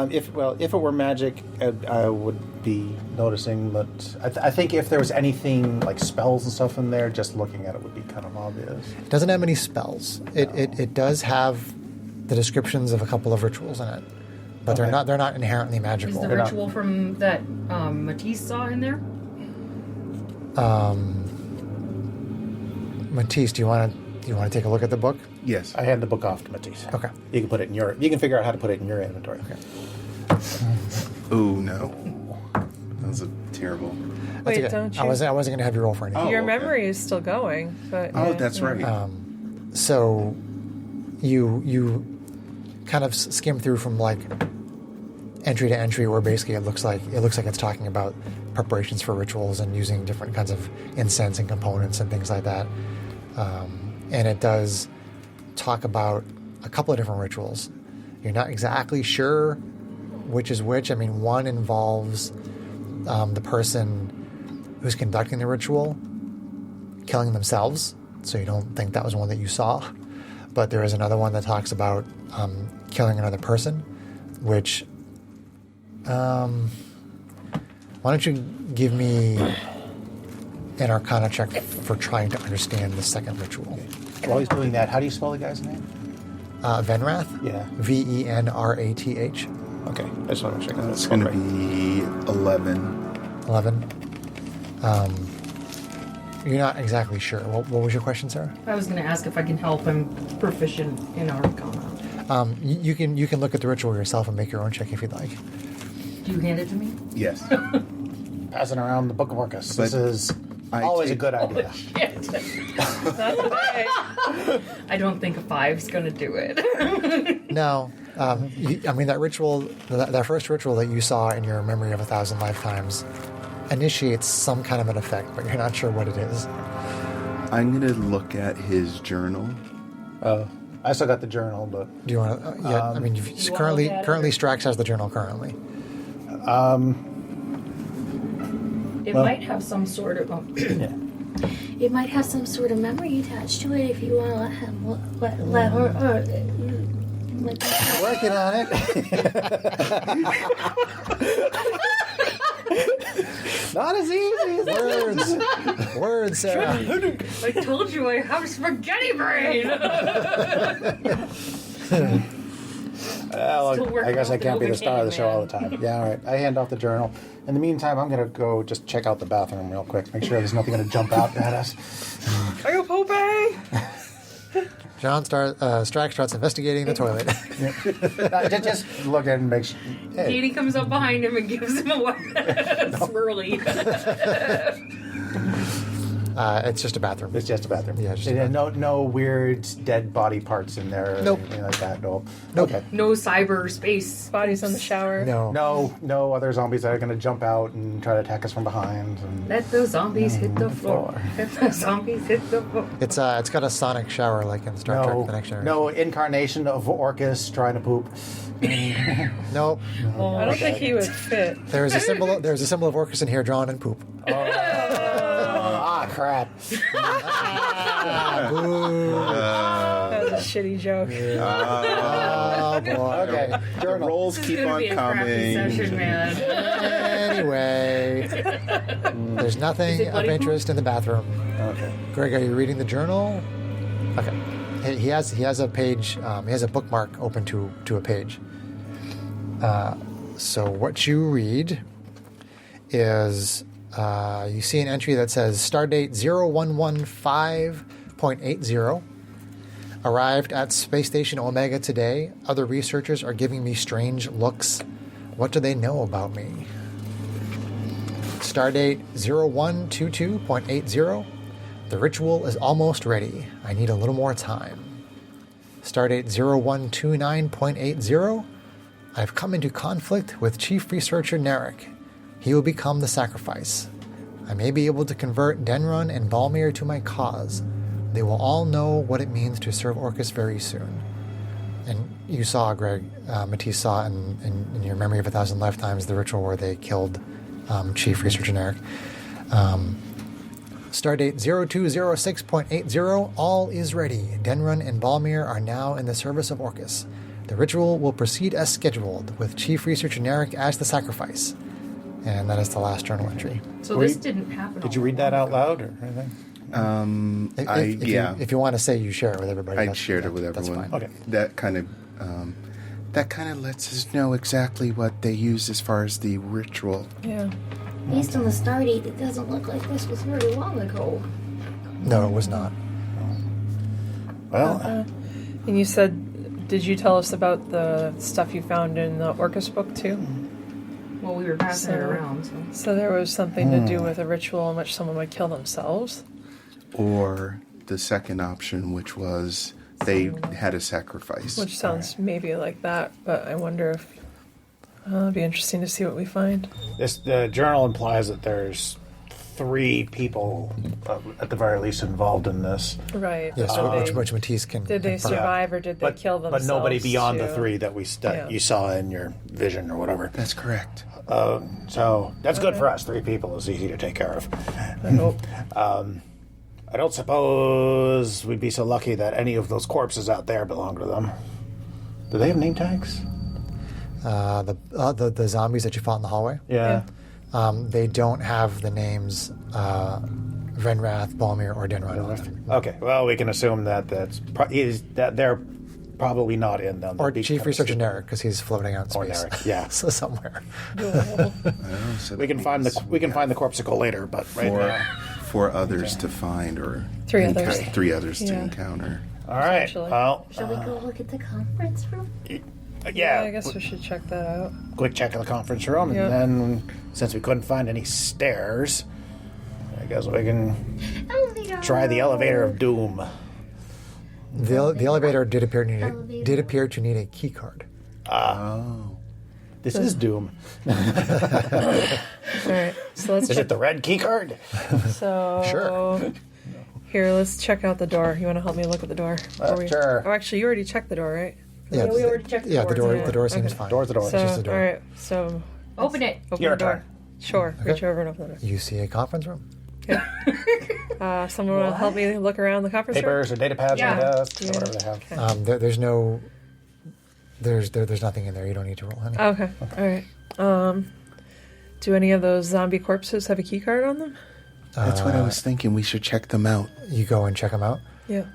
[SPEAKER 2] If it were magic, I would be noticing. But I think if there was anything like spells and stuff in there, just looking at it would be kind of obvious.
[SPEAKER 1] It doesn't have any spells. It does have the descriptions of a couple of rituals in it, but
[SPEAKER 2] Okay.
[SPEAKER 1] they're not inherently
[SPEAKER 4] Is
[SPEAKER 1] magical.
[SPEAKER 4] the
[SPEAKER 2] They're not.
[SPEAKER 4] ritual from that Matisse saw in there?
[SPEAKER 1] Matisse, do you want to take a look at the book?
[SPEAKER 5] Yes.
[SPEAKER 2] I hand the book off to Matisse.
[SPEAKER 1] Okay.
[SPEAKER 2] You can put it in your. You can figure out how to put it in your inventory.
[SPEAKER 1] Okay.
[SPEAKER 5] Oh no. That was a terrible.
[SPEAKER 1] That's
[SPEAKER 3] Wait,
[SPEAKER 1] okay.
[SPEAKER 3] don't you?
[SPEAKER 1] I wasn't going to have you roll for anything.
[SPEAKER 5] Oh,
[SPEAKER 3] Your
[SPEAKER 5] okay.
[SPEAKER 3] memory is still going, but
[SPEAKER 5] Oh,
[SPEAKER 3] yeah.
[SPEAKER 5] that's right.
[SPEAKER 1] So, you kind of skim through from like entry to entry where basically it looks like it's talking about preparations for rituals and using different kinds of incense and components and things like that. And it does talk about a couple of different rituals. You're not exactly sure which is which. I mean, one involves the person who's conducting the ritual killing themselves, so you don't think that was one that you saw. But there is another one that talks about killing another person, which... why don't you give me an Arcana check for trying to understand the second ritual.
[SPEAKER 2] While he's doing that, how do you spell the guy's name?
[SPEAKER 1] Venrath?
[SPEAKER 2] Yeah.
[SPEAKER 1] Venrath.
[SPEAKER 2] Okay, I just want to check that.
[SPEAKER 5] It's going to be 11.
[SPEAKER 1] 11. You're not exactly sure. What was your question, Sarah?
[SPEAKER 4] I was going to ask if I can help him proficient in Arcana.
[SPEAKER 1] You can look at the ritual yourself and make your own check if you'd like.
[SPEAKER 4] Do you hand it to me?
[SPEAKER 5] Yes.
[SPEAKER 2] Passing around the Book of Orcus.
[SPEAKER 5] But
[SPEAKER 2] This is
[SPEAKER 5] I
[SPEAKER 2] always a
[SPEAKER 5] take-
[SPEAKER 2] good idea.
[SPEAKER 4] Shit.
[SPEAKER 3] Not today.
[SPEAKER 4] I don't think a 5's going to do it.
[SPEAKER 1] No. I mean, that ritual, that first ritual that you saw in your Memory of 1,000 Lifetimes initiates some kind of an effect, but you're not sure what it is.
[SPEAKER 5] I'm going to look at his journal.
[SPEAKER 2] I still got the journal, but
[SPEAKER 1] Do you want to? Yeah, I mean,
[SPEAKER 3] you wanna look at it?
[SPEAKER 1] currently Strax has the journal currently.
[SPEAKER 4] It
[SPEAKER 2] Well-
[SPEAKER 4] might have some sort of...
[SPEAKER 2] yeah.
[SPEAKER 6] It might have some sort of memory attached to it if you want to let him let her like
[SPEAKER 2] Working on it. Not as easy as
[SPEAKER 1] Words, Sarah.
[SPEAKER 4] I told you I have spaghetti brain!
[SPEAKER 2] Well,
[SPEAKER 4] Still working
[SPEAKER 2] I guess
[SPEAKER 4] out
[SPEAKER 2] I
[SPEAKER 4] the
[SPEAKER 2] can't be the star of the show all the
[SPEAKER 4] Novocaine,
[SPEAKER 2] time. Yeah, all right. I hand off the journal. In the meantime, I'm going to go just check out the bathroom real quick. Make sure there's nothing going to jump out at us.
[SPEAKER 3] Are you pooping?
[SPEAKER 1] Strax starts investigating the toilet.
[SPEAKER 2] Just look at it and make sure. Hey,
[SPEAKER 4] Katie comes up behind him and gives him a swirly.
[SPEAKER 1] It's just a bathroom.
[SPEAKER 2] it's just a bathroom.
[SPEAKER 1] Yeah, it's just a
[SPEAKER 2] And no weird dead body parts in there or
[SPEAKER 1] Nope.
[SPEAKER 2] anything like that. No.
[SPEAKER 1] Nope.
[SPEAKER 2] Okay.
[SPEAKER 4] No cyberspace.
[SPEAKER 3] Bodies in the shower.
[SPEAKER 1] No.
[SPEAKER 2] No other zombies that are going to jump out and try to attack us from behind. And
[SPEAKER 4] Let the zombies hit the floor. Let the zombies hit the floor.
[SPEAKER 1] It's got a sonic shower like in Star Trek: The Next Generation.
[SPEAKER 2] no incarnation of Orcus trying to poop.
[SPEAKER 1] Nope.
[SPEAKER 3] I don't think he would fit.
[SPEAKER 1] There's a symbol of Orcus in here drawn in poop.
[SPEAKER 2] Ah, crap.
[SPEAKER 3] That was a shitty joke.
[SPEAKER 1] Oh boy.
[SPEAKER 2] Okay.
[SPEAKER 5] The
[SPEAKER 2] Journal.
[SPEAKER 5] rolls
[SPEAKER 4] This is
[SPEAKER 5] keep
[SPEAKER 4] gonna
[SPEAKER 5] on
[SPEAKER 4] be a crappy
[SPEAKER 5] coming.
[SPEAKER 4] session, man.
[SPEAKER 1] Anyway, there's nothing
[SPEAKER 4] Is it
[SPEAKER 1] of
[SPEAKER 4] buddy
[SPEAKER 1] interest in the bathroom.
[SPEAKER 2] Okay.
[SPEAKER 1] Greg, are you reading the journal? Okay. He has a page. He has a bookmark open to a page. So what you read is you see an entry that says Stardate 0115.80. Arrived at Space Station Omega today. Other researchers are giving me strange looks. What do they know about me? Stardate 0122.80. The ritual is almost ready. I need a little more time. Stardate 0129.80. I've come into conflict with Chief Researcher Narek. He will become the sacrifice. I may be able to convert Denron and Balmir to my cause. They will all know what it means to serve Orcus very soon. And you saw, Greg, Matisse saw in your Memory of 1,000 Lifetimes the ritual where they killed Chief Researcher Narek. Stardate 0206.80. All is ready. Denron and Balmir are now in the service of Orcus. The ritual will proceed as scheduled, with Chief Researcher Narek as the sacrifice. And that is the last journal entry.
[SPEAKER 4] So
[SPEAKER 2] Were
[SPEAKER 4] this
[SPEAKER 2] you-
[SPEAKER 4] didn't happen.
[SPEAKER 2] Did you read that out loud or anything?
[SPEAKER 1] If you want to say you share it with everybody,
[SPEAKER 5] I shared it with
[SPEAKER 1] that's
[SPEAKER 5] everyone.
[SPEAKER 1] fine.
[SPEAKER 2] Okay.
[SPEAKER 5] That kind of lets us know exactly what they used as far as the ritual.
[SPEAKER 3] Yeah.
[SPEAKER 6] based on the stardate, it doesn't look like this was very long ago.
[SPEAKER 1] No, it was not.
[SPEAKER 2] Well,
[SPEAKER 3] And you said, did you tell us about the stuff you found in the Orcus book too?
[SPEAKER 4] Well, we were passing it
[SPEAKER 3] So-
[SPEAKER 4] around, so.
[SPEAKER 3] So there was something to do with a ritual in which someone would kill themselves?
[SPEAKER 5] Or the second option, which was they had a sacrifice.
[SPEAKER 3] Which sounds maybe like that, but I wonder if It'll be interesting to see what we find.
[SPEAKER 2] The journal implies that there's 3 people, at the very least, involved in this.
[SPEAKER 3] Right.
[SPEAKER 1] Yes,
[SPEAKER 3] Did
[SPEAKER 1] which Matisse can.
[SPEAKER 3] they
[SPEAKER 1] confirm.
[SPEAKER 3] survive or did they kill
[SPEAKER 2] But
[SPEAKER 3] themselves?
[SPEAKER 2] nobody beyond the
[SPEAKER 3] too?
[SPEAKER 2] 3 that you saw in your vision or whatever.
[SPEAKER 5] That's correct.
[SPEAKER 2] So that's good for us. 3 people is easy to take care of.
[SPEAKER 3] I hope.
[SPEAKER 2] I don't suppose we'd be so lucky that any of those corpses out there belong to them. Do they have name tags?
[SPEAKER 1] The zombies that you fought in the hallway.
[SPEAKER 2] Yeah.
[SPEAKER 1] They don't have the names Venrath, Balmir, or Denrod on them.
[SPEAKER 2] Okay. Well, we can assume that that they're probably not in them.
[SPEAKER 1] Or
[SPEAKER 2] They'd be
[SPEAKER 1] Chief
[SPEAKER 2] kind of
[SPEAKER 1] Researcher
[SPEAKER 2] secret.
[SPEAKER 1] Narek, because he's floating out in
[SPEAKER 2] Or
[SPEAKER 1] space.
[SPEAKER 2] Narek, yeah.
[SPEAKER 1] So somewhere.
[SPEAKER 2] We can find the corpsicle later, but right now.
[SPEAKER 5] 4 others to find, or
[SPEAKER 3] 3 others.
[SPEAKER 5] 3 others to
[SPEAKER 3] Yeah.
[SPEAKER 5] encounter.
[SPEAKER 2] All right.
[SPEAKER 3] Essentially.
[SPEAKER 2] Well,
[SPEAKER 6] Shall we go look at the conference room?
[SPEAKER 2] yeah.
[SPEAKER 3] I guess we should check that out.
[SPEAKER 2] Quick check of the conference room,
[SPEAKER 3] Yeah.
[SPEAKER 2] and then since we couldn't find any stairs, I guess we can
[SPEAKER 6] Elevator.
[SPEAKER 2] try the elevator of doom.
[SPEAKER 1] The elevator did appear to need a key card.
[SPEAKER 2] This is doom.
[SPEAKER 3] All right. So let's
[SPEAKER 2] Is
[SPEAKER 3] check.
[SPEAKER 2] it the red key card?
[SPEAKER 3] So
[SPEAKER 1] Sure.
[SPEAKER 3] Here, let's check out the door. You want to help me look at the door?
[SPEAKER 2] Sure.
[SPEAKER 3] Oh, actually, you already checked the door, right?
[SPEAKER 1] Yeah,
[SPEAKER 6] we already checked the
[SPEAKER 1] yeah,
[SPEAKER 6] door.
[SPEAKER 1] the door.
[SPEAKER 3] Yeah,
[SPEAKER 1] The door seems
[SPEAKER 3] okay.
[SPEAKER 1] fine.
[SPEAKER 2] Door's the door.
[SPEAKER 3] So,
[SPEAKER 1] just the door.
[SPEAKER 3] all right. So
[SPEAKER 4] Open it.
[SPEAKER 3] open
[SPEAKER 2] Your
[SPEAKER 3] the door.
[SPEAKER 2] turn.
[SPEAKER 3] Sure. Reach over and open the door.
[SPEAKER 1] You see a conference room.
[SPEAKER 3] Someone will help me look around the conference room.
[SPEAKER 2] Papers or data pads
[SPEAKER 4] Yeah.
[SPEAKER 2] on the desk,
[SPEAKER 3] Yeah.
[SPEAKER 2] or whatever they have.
[SPEAKER 1] There's nothing in there. You don't need to roll any.
[SPEAKER 3] Okay. All right. Do any of those zombie corpses have a key card on them?
[SPEAKER 5] That's what I was thinking. We should check them out.
[SPEAKER 1] You go and check them out.
[SPEAKER 3] Yeah.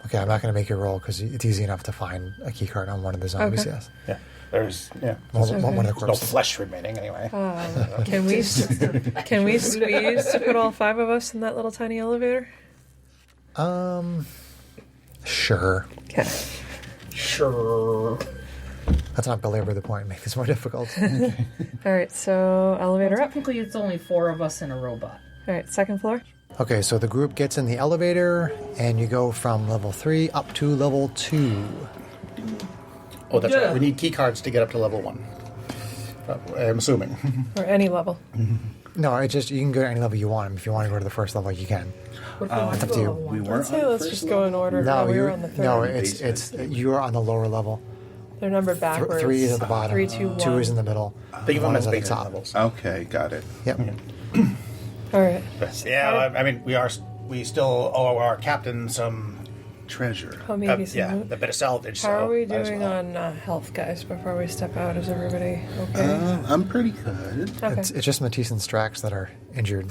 [SPEAKER 1] Okay, I'm not going to make you roll because it's easy enough to find a key card on one of the zombies.
[SPEAKER 3] Okay.
[SPEAKER 1] Yes.
[SPEAKER 2] Yeah. There's
[SPEAKER 1] One of the
[SPEAKER 2] no
[SPEAKER 1] corpses.
[SPEAKER 2] flesh remaining anyway.
[SPEAKER 3] Can we squeeze to put all 5 of us in that little tiny elevator?
[SPEAKER 1] Sure.
[SPEAKER 3] Okay.
[SPEAKER 2] Sure.
[SPEAKER 1] Let's not belabor the point and make this more difficult.
[SPEAKER 3] All right. So elevator up.
[SPEAKER 4] Technically, it's only 4 of us and a robot.
[SPEAKER 3] All right. Second floor.
[SPEAKER 1] Okay, so the group gets in the elevator, and you go from level 3 up to level 2.
[SPEAKER 2] Oh, that's right. We need key cards to get up to level 1. I'm assuming.
[SPEAKER 3] Or any level.
[SPEAKER 1] No, it's just you can go to any level you want. If you want to go to the first level, you can.
[SPEAKER 4] What if we want
[SPEAKER 1] It's
[SPEAKER 4] to
[SPEAKER 1] up to
[SPEAKER 4] go
[SPEAKER 1] you.
[SPEAKER 4] level
[SPEAKER 5] We
[SPEAKER 4] one?
[SPEAKER 5] weren't
[SPEAKER 3] Let's say
[SPEAKER 5] on the
[SPEAKER 3] let's
[SPEAKER 5] first
[SPEAKER 3] just go in order.
[SPEAKER 1] No,
[SPEAKER 3] we
[SPEAKER 1] you.
[SPEAKER 3] were on the third.
[SPEAKER 1] No,
[SPEAKER 5] Basement.
[SPEAKER 1] it's you are on the lower level.
[SPEAKER 3] They're numbered backwards.
[SPEAKER 1] 3 is at the bottom.
[SPEAKER 3] 3, 2, 1.
[SPEAKER 1] 2 is in the middle.
[SPEAKER 2] Think of them
[SPEAKER 1] 1
[SPEAKER 2] as
[SPEAKER 1] is at the
[SPEAKER 2] basement
[SPEAKER 1] top.
[SPEAKER 2] levels.
[SPEAKER 5] Okay, got it.
[SPEAKER 1] Yep.
[SPEAKER 3] All right.
[SPEAKER 2] Yeah, I mean, we still owe our captain some,
[SPEAKER 5] Treasure.
[SPEAKER 3] Oh, maybe some
[SPEAKER 2] yeah,
[SPEAKER 3] loot.
[SPEAKER 2] a bit of salvage.
[SPEAKER 3] How are we
[SPEAKER 2] might as
[SPEAKER 3] doing
[SPEAKER 2] well.
[SPEAKER 3] on health, guys? Before we step out, is everybody okay?
[SPEAKER 5] I'm pretty good.
[SPEAKER 3] Okay.
[SPEAKER 1] It's just Matisse and Strax that are injured.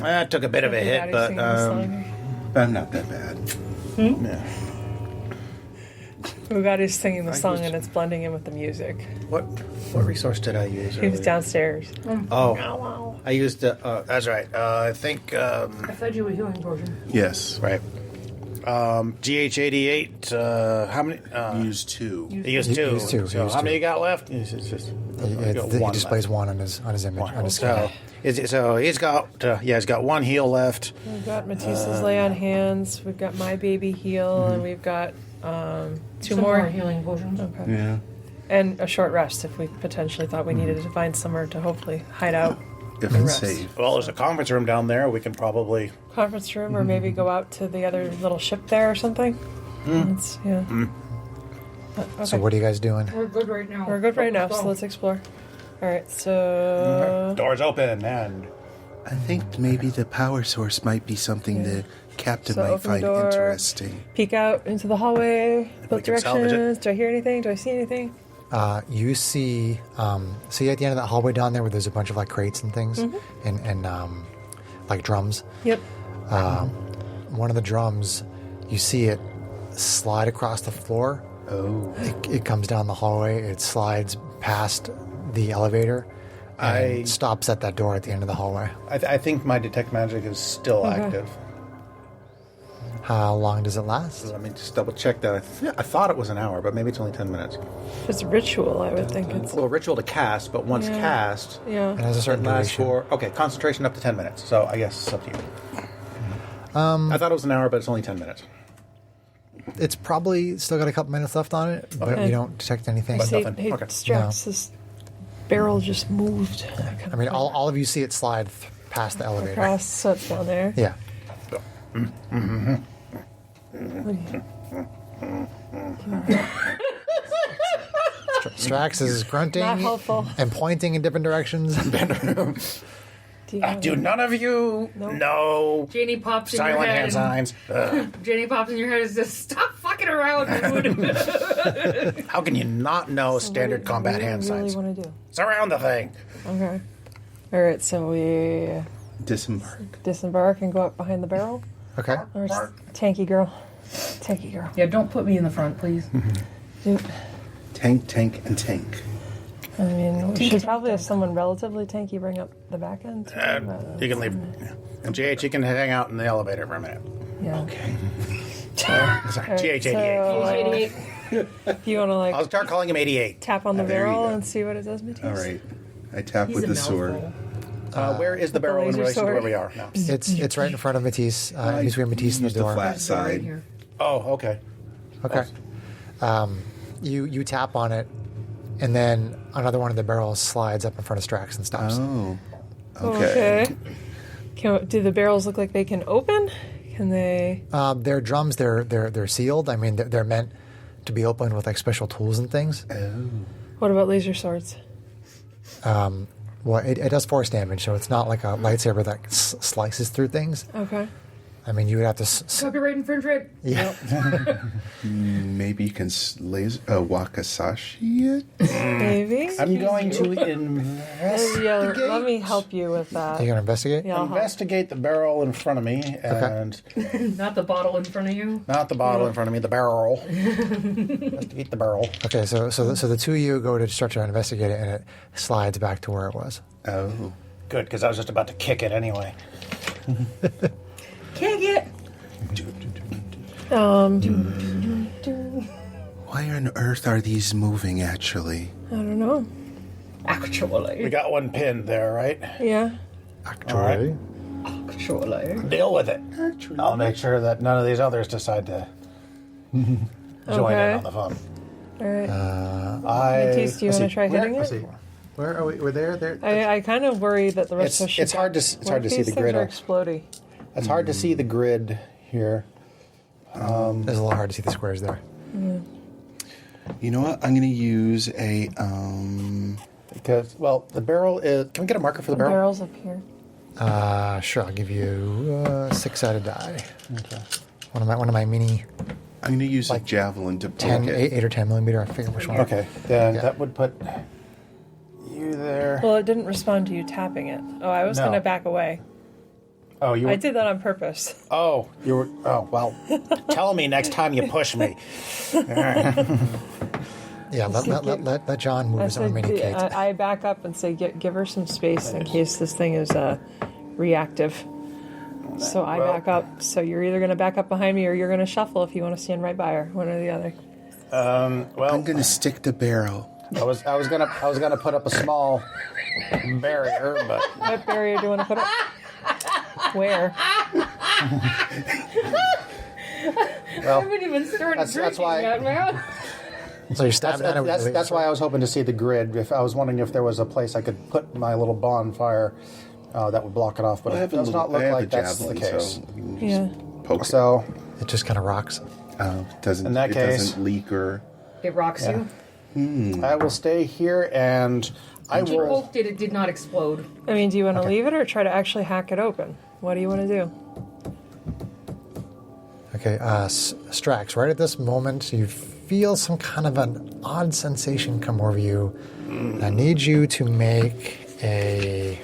[SPEAKER 2] I took a bit of a hit,
[SPEAKER 3] Everybody's
[SPEAKER 2] but
[SPEAKER 3] singing the song.
[SPEAKER 5] I'm not that bad.
[SPEAKER 2] yeah.
[SPEAKER 3] Ugatti's singing the
[SPEAKER 5] I
[SPEAKER 3] song
[SPEAKER 5] was-
[SPEAKER 3] and it's blending in with the music.
[SPEAKER 2] What resource did I use?
[SPEAKER 3] He was
[SPEAKER 2] earlier?
[SPEAKER 3] downstairs.
[SPEAKER 2] Oh, I used. That's right. I think.
[SPEAKER 4] I fed you a healing potion.
[SPEAKER 5] Yes.
[SPEAKER 2] Right. GH88. How many?
[SPEAKER 5] Use 2.
[SPEAKER 2] He used
[SPEAKER 1] He
[SPEAKER 2] 2.
[SPEAKER 1] used two, he
[SPEAKER 2] So
[SPEAKER 1] used
[SPEAKER 2] how
[SPEAKER 1] two.
[SPEAKER 2] many you got left? It's just,
[SPEAKER 1] He displays 1 on his image on his screen.
[SPEAKER 2] so he's got he's got 1 heal left.
[SPEAKER 3] We've got Matisse's lay on hands. We've got my baby heal, and we've got 2
[SPEAKER 4] Some
[SPEAKER 3] more.
[SPEAKER 4] healing potions.
[SPEAKER 3] Okay.
[SPEAKER 5] Yeah.
[SPEAKER 3] And a short rest if we potentially thought we needed to find somewhere to hopefully hide out.
[SPEAKER 5] If
[SPEAKER 3] And
[SPEAKER 5] it's
[SPEAKER 3] rest.
[SPEAKER 5] safe.
[SPEAKER 2] Well, there's a conference room down there. We can probably.
[SPEAKER 3] Conference room, or maybe go out to the other little ship there or something. It's, yeah. But, okay.
[SPEAKER 1] So what are you guys doing?
[SPEAKER 4] We're good right now.
[SPEAKER 3] We're good right now,
[SPEAKER 4] Let's
[SPEAKER 3] so
[SPEAKER 4] go.
[SPEAKER 3] let's explore. All right, so
[SPEAKER 2] Doors open and.
[SPEAKER 5] I think maybe the power source might be something the captain
[SPEAKER 3] So
[SPEAKER 5] might
[SPEAKER 3] open
[SPEAKER 5] find
[SPEAKER 3] door.
[SPEAKER 5] interesting.
[SPEAKER 3] peek out into the hallway. Both
[SPEAKER 2] can salvage it.
[SPEAKER 3] directions. Do I hear anything? Do I see anything?
[SPEAKER 1] You see at the end of that hallway down there where there's a bunch of like crates and things and like drums.
[SPEAKER 3] Yep.
[SPEAKER 1] One of the drums, you see it slide across the floor.
[SPEAKER 5] Oh.
[SPEAKER 1] It comes down the hallway. It slides past the elevator and stops at that door at the end of the hallway.
[SPEAKER 2] I think my detect magic is still active.
[SPEAKER 1] How long does it last?
[SPEAKER 2] Let me just double check that. I thought it was an hour, but maybe it's only 10 minutes.
[SPEAKER 3] If it's ritual, I would think it's.
[SPEAKER 2] Well, ritual to cast, but once
[SPEAKER 3] Yeah.
[SPEAKER 2] cast,
[SPEAKER 3] Yeah.
[SPEAKER 1] It has a
[SPEAKER 2] it
[SPEAKER 1] certain
[SPEAKER 2] lasts
[SPEAKER 1] duration.
[SPEAKER 2] for concentration up to 10 minutes. So I guess it's up to you. I thought it was an hour, but it's only 10 minutes.
[SPEAKER 1] It's probably still got a couple minutes left on it, but
[SPEAKER 3] Okay.
[SPEAKER 1] you don't detect anything.
[SPEAKER 2] But
[SPEAKER 3] Hey,
[SPEAKER 2] nothing.
[SPEAKER 3] hey
[SPEAKER 2] Okay.
[SPEAKER 3] Strax, is barrel just moved.
[SPEAKER 1] I mean, all of you see it slide past the elevator.
[SPEAKER 3] Across, so it's down there.
[SPEAKER 1] Yeah. Strax is grunting
[SPEAKER 3] Not helpful.
[SPEAKER 1] and pointing in different directions.
[SPEAKER 3] Do you wanna-
[SPEAKER 2] Do none of you know
[SPEAKER 4] Janie pops in your
[SPEAKER 2] silent
[SPEAKER 4] head.
[SPEAKER 2] hand signs?
[SPEAKER 4] Janie pops in your head and says, "Stop fucking around, dude."
[SPEAKER 2] How can you not know standard
[SPEAKER 3] What
[SPEAKER 2] combat
[SPEAKER 3] do you
[SPEAKER 2] hand
[SPEAKER 3] really
[SPEAKER 2] signs?
[SPEAKER 3] want to do?
[SPEAKER 2] Surround the thing.
[SPEAKER 3] Okay. All right, so we
[SPEAKER 5] Disembark.
[SPEAKER 3] disembark and go up behind the barrel.
[SPEAKER 1] Okay.
[SPEAKER 3] Or tanky girl. Tanky girl.
[SPEAKER 4] Yeah, don't put me in the front, please.
[SPEAKER 3] Dude,
[SPEAKER 5] Tank, and tank.
[SPEAKER 3] I mean, we should probably have someone relatively tanky bring up the back end. Too,
[SPEAKER 2] You can leave. And GH, you can hang out in the elevator for a minute.
[SPEAKER 3] yeah.
[SPEAKER 5] Okay.
[SPEAKER 2] Sorry, GH 88.
[SPEAKER 3] So, if you want to
[SPEAKER 2] I'll
[SPEAKER 3] like
[SPEAKER 2] start calling him 88.
[SPEAKER 3] tap on the
[SPEAKER 5] there you
[SPEAKER 3] barrel
[SPEAKER 5] go.
[SPEAKER 3] and see what it does, Matisse.
[SPEAKER 5] All right. I tap
[SPEAKER 4] He's
[SPEAKER 5] with
[SPEAKER 4] a
[SPEAKER 5] the sword.
[SPEAKER 4] mouthful.
[SPEAKER 2] Where is the barrel in
[SPEAKER 3] laser
[SPEAKER 2] relation to where
[SPEAKER 3] sword.
[SPEAKER 2] we are now?
[SPEAKER 1] It's right in front of Matisse. Between Matisse and the
[SPEAKER 5] Use the
[SPEAKER 1] door.
[SPEAKER 5] flat
[SPEAKER 4] Right
[SPEAKER 5] side.
[SPEAKER 4] here.
[SPEAKER 2] Oh, okay.
[SPEAKER 1] Okay. You tap on it, and then another one of the barrels slides up in front of Strax and stops.
[SPEAKER 5] Oh. Okay.
[SPEAKER 3] Do the barrels look like they can open? Can they?
[SPEAKER 1] They're drums. They're sealed. I mean, they're meant to be opened with like special tools and things.
[SPEAKER 3] What about laser swords?
[SPEAKER 1] Well, it does force damage, so it's not like a lightsaber that slices through things.
[SPEAKER 3] Okay.
[SPEAKER 1] I mean, you would have to.
[SPEAKER 4] Copyright infringement.
[SPEAKER 1] Yeah.
[SPEAKER 5] Maybe you can wakasashi it?
[SPEAKER 3] Maybe.
[SPEAKER 2] I'm going to investigate.
[SPEAKER 3] Yeah, let me help you with that.
[SPEAKER 1] You gonna investigate?
[SPEAKER 3] Yeah, I'll help.
[SPEAKER 2] Investigate the barrel in front of me, and
[SPEAKER 4] Not the bottle in front of you.
[SPEAKER 2] not the bottle in front of me, the barrel. Investigate the barrel.
[SPEAKER 1] Okay, so the two of you go to start to investigate it, and it slides back to where it was.
[SPEAKER 5] Oh.
[SPEAKER 2] Good, because I was just about to kick it anyway.
[SPEAKER 4] Can't get.
[SPEAKER 5] Why on earth are these moving, actually?
[SPEAKER 3] I don't know.
[SPEAKER 2] We
[SPEAKER 4] Actually.
[SPEAKER 2] got one pinned there, right?
[SPEAKER 3] Yeah.
[SPEAKER 1] Actually,
[SPEAKER 4] Actually.
[SPEAKER 2] Deal with it. I'll make sure that none of these others decide to join
[SPEAKER 3] Okay.
[SPEAKER 2] in on the fun.
[SPEAKER 3] All right.
[SPEAKER 2] Matisse,
[SPEAKER 3] do you want to try hitting it?
[SPEAKER 1] where are we? We're there.
[SPEAKER 3] I kind of worry that the rest of us should.
[SPEAKER 2] It's hard to see the grid.
[SPEAKER 3] Are exploding.
[SPEAKER 2] It's hard to see the grid here.
[SPEAKER 1] It's a little hard to see the squares there.
[SPEAKER 5] You know what? I'm going to use a
[SPEAKER 2] Because, well, the barrel is... Can we get a marker for the
[SPEAKER 3] The
[SPEAKER 2] barrel?
[SPEAKER 3] barrel's up here.
[SPEAKER 1] Sure. I'll give you 6-sided die.
[SPEAKER 2] Okay.
[SPEAKER 1] One of my mini
[SPEAKER 5] I'm going to use a javelin to poke
[SPEAKER 1] 10,
[SPEAKER 5] it.
[SPEAKER 1] 8 or 10 millimeter. I forget which one.
[SPEAKER 2] Okay, then
[SPEAKER 1] Yeah.
[SPEAKER 2] that would put you there.
[SPEAKER 3] Well, it didn't respond to you tapping it. Oh, I was
[SPEAKER 2] No.
[SPEAKER 3] going to back away.
[SPEAKER 2] Oh, you were...
[SPEAKER 3] I did that on purpose.
[SPEAKER 2] Oh, you were... Oh, well, tell me next time you push me.
[SPEAKER 1] Yeah, let John move
[SPEAKER 3] I
[SPEAKER 1] his own
[SPEAKER 3] said,
[SPEAKER 1] mini cake.
[SPEAKER 3] I back up and say, give her some space in case this thing is reactive. So I back up. So you're either going to back up behind me or you're going to shuffle if you want to stand right by her, one or the other.
[SPEAKER 2] Well,
[SPEAKER 5] I'm going to stick the barrel.
[SPEAKER 2] I was gonna put up a small barrier, but
[SPEAKER 3] What barrier do you want to put up? Where?
[SPEAKER 4] I haven't even started
[SPEAKER 2] That's
[SPEAKER 4] drinking
[SPEAKER 2] why-
[SPEAKER 4] yet, man.
[SPEAKER 1] So you're stabbing at it with the
[SPEAKER 2] that's why I was hoping to see the grid. If I was wondering if there was a place I could put my little bonfire that would block it off, but
[SPEAKER 5] I
[SPEAKER 2] it
[SPEAKER 5] have a
[SPEAKER 2] does
[SPEAKER 5] little,
[SPEAKER 2] not look
[SPEAKER 5] I have
[SPEAKER 2] like
[SPEAKER 5] a
[SPEAKER 2] that's the
[SPEAKER 5] javelin,
[SPEAKER 2] case.
[SPEAKER 5] so you can
[SPEAKER 3] Yeah.
[SPEAKER 5] just poke
[SPEAKER 2] So,
[SPEAKER 1] It just kind of rocks.
[SPEAKER 5] it. Doesn't,
[SPEAKER 2] in that
[SPEAKER 5] it
[SPEAKER 2] case-
[SPEAKER 5] doesn't leak or...
[SPEAKER 4] It rocks you.
[SPEAKER 2] I will stay here, and I
[SPEAKER 4] He
[SPEAKER 2] will.
[SPEAKER 4] poked it, it did not explode.
[SPEAKER 3] I mean, do you want to leave it or try to actually hack it open? What do you want to do?
[SPEAKER 1] Okay, Strax, right at this moment, you feel some kind of an odd sensation come over you. I need you to make a...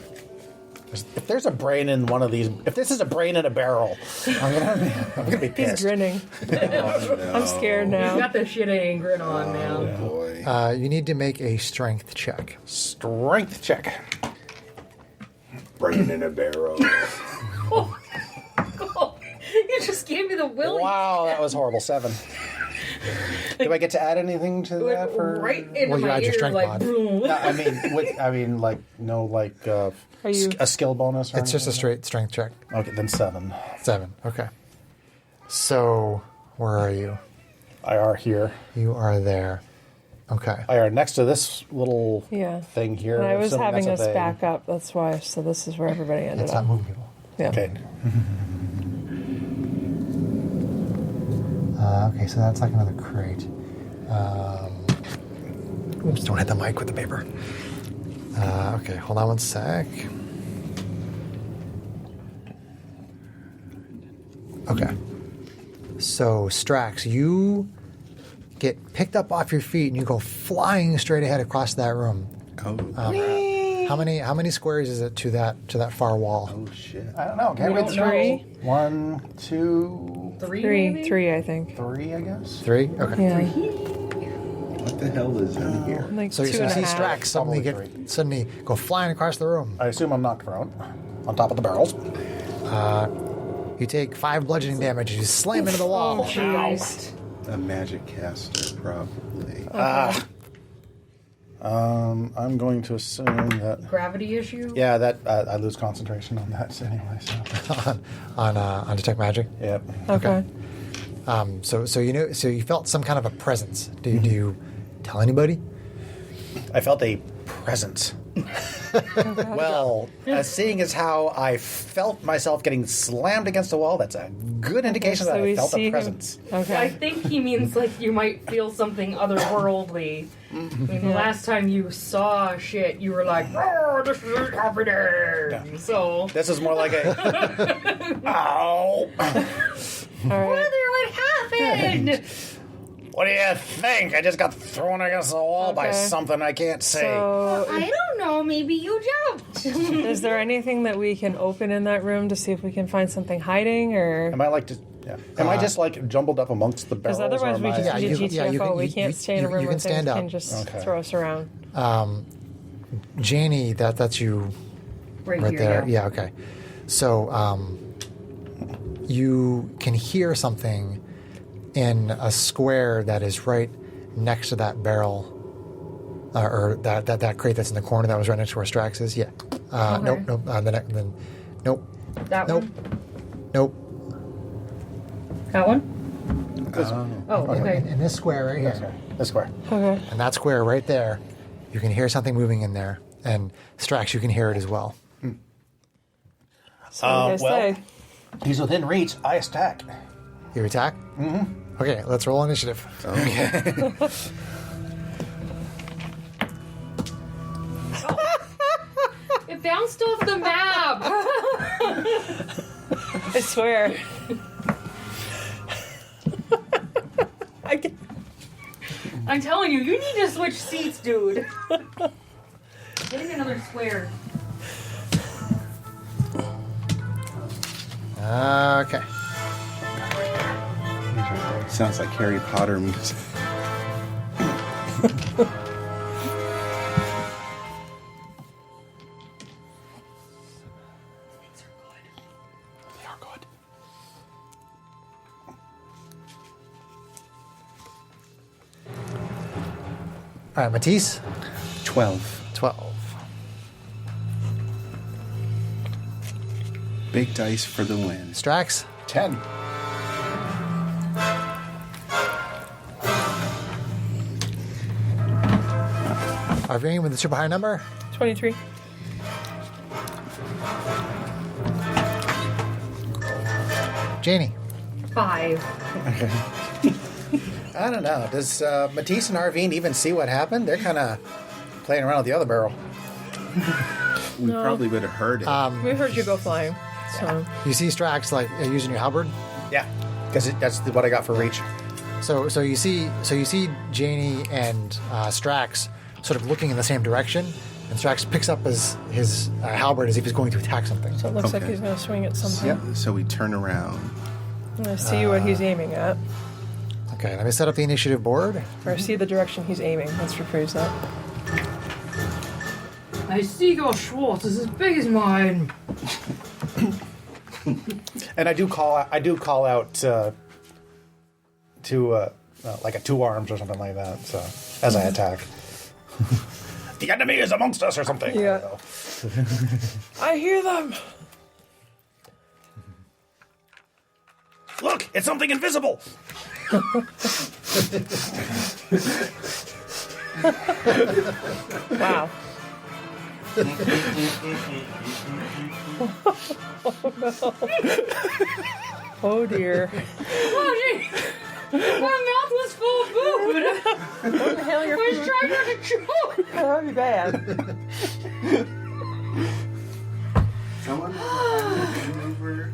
[SPEAKER 2] If there's a brain in one of these, if this is a brain in a barrel, I'm gonna be
[SPEAKER 3] He's
[SPEAKER 2] pissed.
[SPEAKER 3] grinning. I'm scared
[SPEAKER 4] You
[SPEAKER 3] now.
[SPEAKER 4] got the shit ain't grin on, man.
[SPEAKER 5] Boy.
[SPEAKER 1] you need to make a strength check.
[SPEAKER 2] Strength check.
[SPEAKER 5] Brain in a barrel.
[SPEAKER 4] You just gave me the willy.
[SPEAKER 2] Wow, that was horrible. 7. Do I get to add anything to
[SPEAKER 4] Went
[SPEAKER 2] that? For...
[SPEAKER 4] right into
[SPEAKER 1] Well, you
[SPEAKER 4] my
[SPEAKER 1] add your
[SPEAKER 4] ear,
[SPEAKER 1] strength
[SPEAKER 4] like,
[SPEAKER 1] mod.
[SPEAKER 4] boom.
[SPEAKER 2] No, I mean, like no, like
[SPEAKER 3] Are you-
[SPEAKER 2] a skill bonus. Or
[SPEAKER 1] It's just a
[SPEAKER 2] anything?
[SPEAKER 1] straight strength check.
[SPEAKER 2] Okay, then 7.
[SPEAKER 1] 7, okay. So, where are you?
[SPEAKER 2] I are here.
[SPEAKER 1] You are there. Okay.
[SPEAKER 2] Are next to this little
[SPEAKER 3] Yeah.
[SPEAKER 2] thing here.
[SPEAKER 3] And I was
[SPEAKER 2] assuming
[SPEAKER 3] having
[SPEAKER 2] that's
[SPEAKER 3] us
[SPEAKER 2] what they-
[SPEAKER 3] back up. That's why. So this is where everybody ended
[SPEAKER 1] It's
[SPEAKER 3] up.
[SPEAKER 1] not moving people.
[SPEAKER 3] Yeah.
[SPEAKER 2] Okay.
[SPEAKER 1] Okay, so that's like another crate. Oops, don't hit the mic with the paper. Okay, hold on one sec. Okay. So, Strax, you get picked up off your feet and you go flying straight ahead across that room.
[SPEAKER 5] Oh,
[SPEAKER 1] How many squares is it to that far wall?
[SPEAKER 5] oh shit.
[SPEAKER 2] I don't know. Can't
[SPEAKER 4] We
[SPEAKER 2] read
[SPEAKER 4] don't
[SPEAKER 2] the
[SPEAKER 4] know.
[SPEAKER 3] Three?
[SPEAKER 2] 1, 2,
[SPEAKER 3] Three, I think.
[SPEAKER 2] 3, I guess.
[SPEAKER 1] 3? Okay.
[SPEAKER 3] Yeah.
[SPEAKER 5] What the hell is in here?
[SPEAKER 3] Like
[SPEAKER 1] So you
[SPEAKER 3] two and a
[SPEAKER 1] see
[SPEAKER 3] half.
[SPEAKER 1] Strax suddenly
[SPEAKER 2] Probably
[SPEAKER 1] suddenly go flying across the room.
[SPEAKER 2] I assume I'm knocked prone on top of the barrels.
[SPEAKER 1] You take 5 bludgeoning damage as you slam into the wall.
[SPEAKER 3] Oh, jeez.
[SPEAKER 5] A magic caster, probably.
[SPEAKER 2] I'm going to assume that.
[SPEAKER 4] Gravity issue?
[SPEAKER 2] Yeah, that I lose concentration on that anyway. So.
[SPEAKER 1] on detect magic.
[SPEAKER 2] Yep.
[SPEAKER 3] Okay.
[SPEAKER 1] So you felt some kind of a presence. Do you tell anybody?
[SPEAKER 2] I felt a presence. Well, seeing as how I felt myself getting slammed against the wall, that's a good indication
[SPEAKER 3] So
[SPEAKER 2] that
[SPEAKER 3] we
[SPEAKER 2] I felt
[SPEAKER 3] see
[SPEAKER 2] a
[SPEAKER 3] him-
[SPEAKER 2] presence.
[SPEAKER 3] Okay.
[SPEAKER 4] I think he means like you might feel something otherworldly. I mean, the last time you saw shit, you were like, "Oh, this is happening." So,
[SPEAKER 2] This is more like a. Ow!
[SPEAKER 3] All right.
[SPEAKER 4] brother, what happened?
[SPEAKER 2] What do you think? I just got thrown against the wall by
[SPEAKER 3] Okay.
[SPEAKER 2] something I can't see.
[SPEAKER 3] So,
[SPEAKER 6] I don't know. Maybe you jumped.
[SPEAKER 3] is there anything that we can open in that room to see if we can find something hiding, or
[SPEAKER 2] Am I like just? Yeah. Am I just like jumbled up amongst the barrels?
[SPEAKER 3] because otherwise
[SPEAKER 2] or
[SPEAKER 3] we
[SPEAKER 2] am I-
[SPEAKER 3] just
[SPEAKER 1] Yeah,
[SPEAKER 3] be
[SPEAKER 1] you- yeah, you
[SPEAKER 3] GTFO.
[SPEAKER 1] can-
[SPEAKER 3] we
[SPEAKER 1] you-
[SPEAKER 3] can't
[SPEAKER 1] you-
[SPEAKER 3] stay in a
[SPEAKER 1] you
[SPEAKER 3] room
[SPEAKER 1] can
[SPEAKER 3] where things
[SPEAKER 1] stand up.
[SPEAKER 3] can just
[SPEAKER 2] Okay.
[SPEAKER 3] throw us around.
[SPEAKER 1] Janie, that's you
[SPEAKER 4] Right,
[SPEAKER 1] right
[SPEAKER 4] here,
[SPEAKER 1] there. Yeah, okay. So you can hear something in a square that is right next to that barrel, or that crate that's in the corner that was right next to where Strax is. Yeah.
[SPEAKER 4] Okay.
[SPEAKER 1] Nope. Then nope.
[SPEAKER 4] That
[SPEAKER 1] Nope.
[SPEAKER 4] one?
[SPEAKER 1] Nope.
[SPEAKER 4] That one? Oh, okay.
[SPEAKER 1] In this square right here,
[SPEAKER 2] This square.
[SPEAKER 3] Okay.
[SPEAKER 1] and that square right there, you can hear something moving in there, and Strax, you can hear it as well.
[SPEAKER 3] So what do you guys
[SPEAKER 2] well-
[SPEAKER 3] say?
[SPEAKER 2] He's within reach. I attack.
[SPEAKER 1] You attack. Mm-hmm. Okay, let's roll initiative.
[SPEAKER 4] It bounced off the map.
[SPEAKER 3] I swear.
[SPEAKER 4] I'm telling you, you need to switch seats, dude. Getting another square.
[SPEAKER 1] Okay.
[SPEAKER 5] Sounds like Harry Potter music.
[SPEAKER 2] They are good.
[SPEAKER 1] All right, Matisse.
[SPEAKER 5] 12.
[SPEAKER 1] 12.
[SPEAKER 5] Big dice for the win.
[SPEAKER 1] Strax.
[SPEAKER 2] 10.
[SPEAKER 1] Arvine with the super high number.
[SPEAKER 3] 23.
[SPEAKER 1] Janie.
[SPEAKER 4] 5.
[SPEAKER 2] I don't know. Does Matisse and Arvine even see what happened? They're kind of playing around with the other barrel.
[SPEAKER 5] We probably would have heard it.
[SPEAKER 3] We heard you go flying. So
[SPEAKER 1] You see Strax like using your halberd.
[SPEAKER 2] Yeah, because that's what I got for reach.
[SPEAKER 1] So you see Janie and Strax sort of looking in the same direction, and Strax picks up his halberd as if he's going to attack something.
[SPEAKER 3] it looks like
[SPEAKER 5] Okay.
[SPEAKER 3] he's going to swing at something.
[SPEAKER 1] Yep.
[SPEAKER 5] So we turn around.
[SPEAKER 3] I see what he's aiming at.
[SPEAKER 1] Okay, let me set up the initiative board.
[SPEAKER 3] Or see the direction he's aiming. Let's rephrase that.
[SPEAKER 4] My seagull Schwartz is as big as mine.
[SPEAKER 2] And I do call out to like a 2 arms or something like that. So as I attack, the enemy is amongst us or something.
[SPEAKER 3] Yeah.
[SPEAKER 2] I don't know.
[SPEAKER 3] I hear them!
[SPEAKER 2] Look, it's something invisible.
[SPEAKER 3] Wow. Oh dear.
[SPEAKER 4] Oh, gee. My mouth was full of food.
[SPEAKER 3] What the hell
[SPEAKER 4] I was trying not to choke.
[SPEAKER 3] That would be bad.
[SPEAKER 5] Someone come over.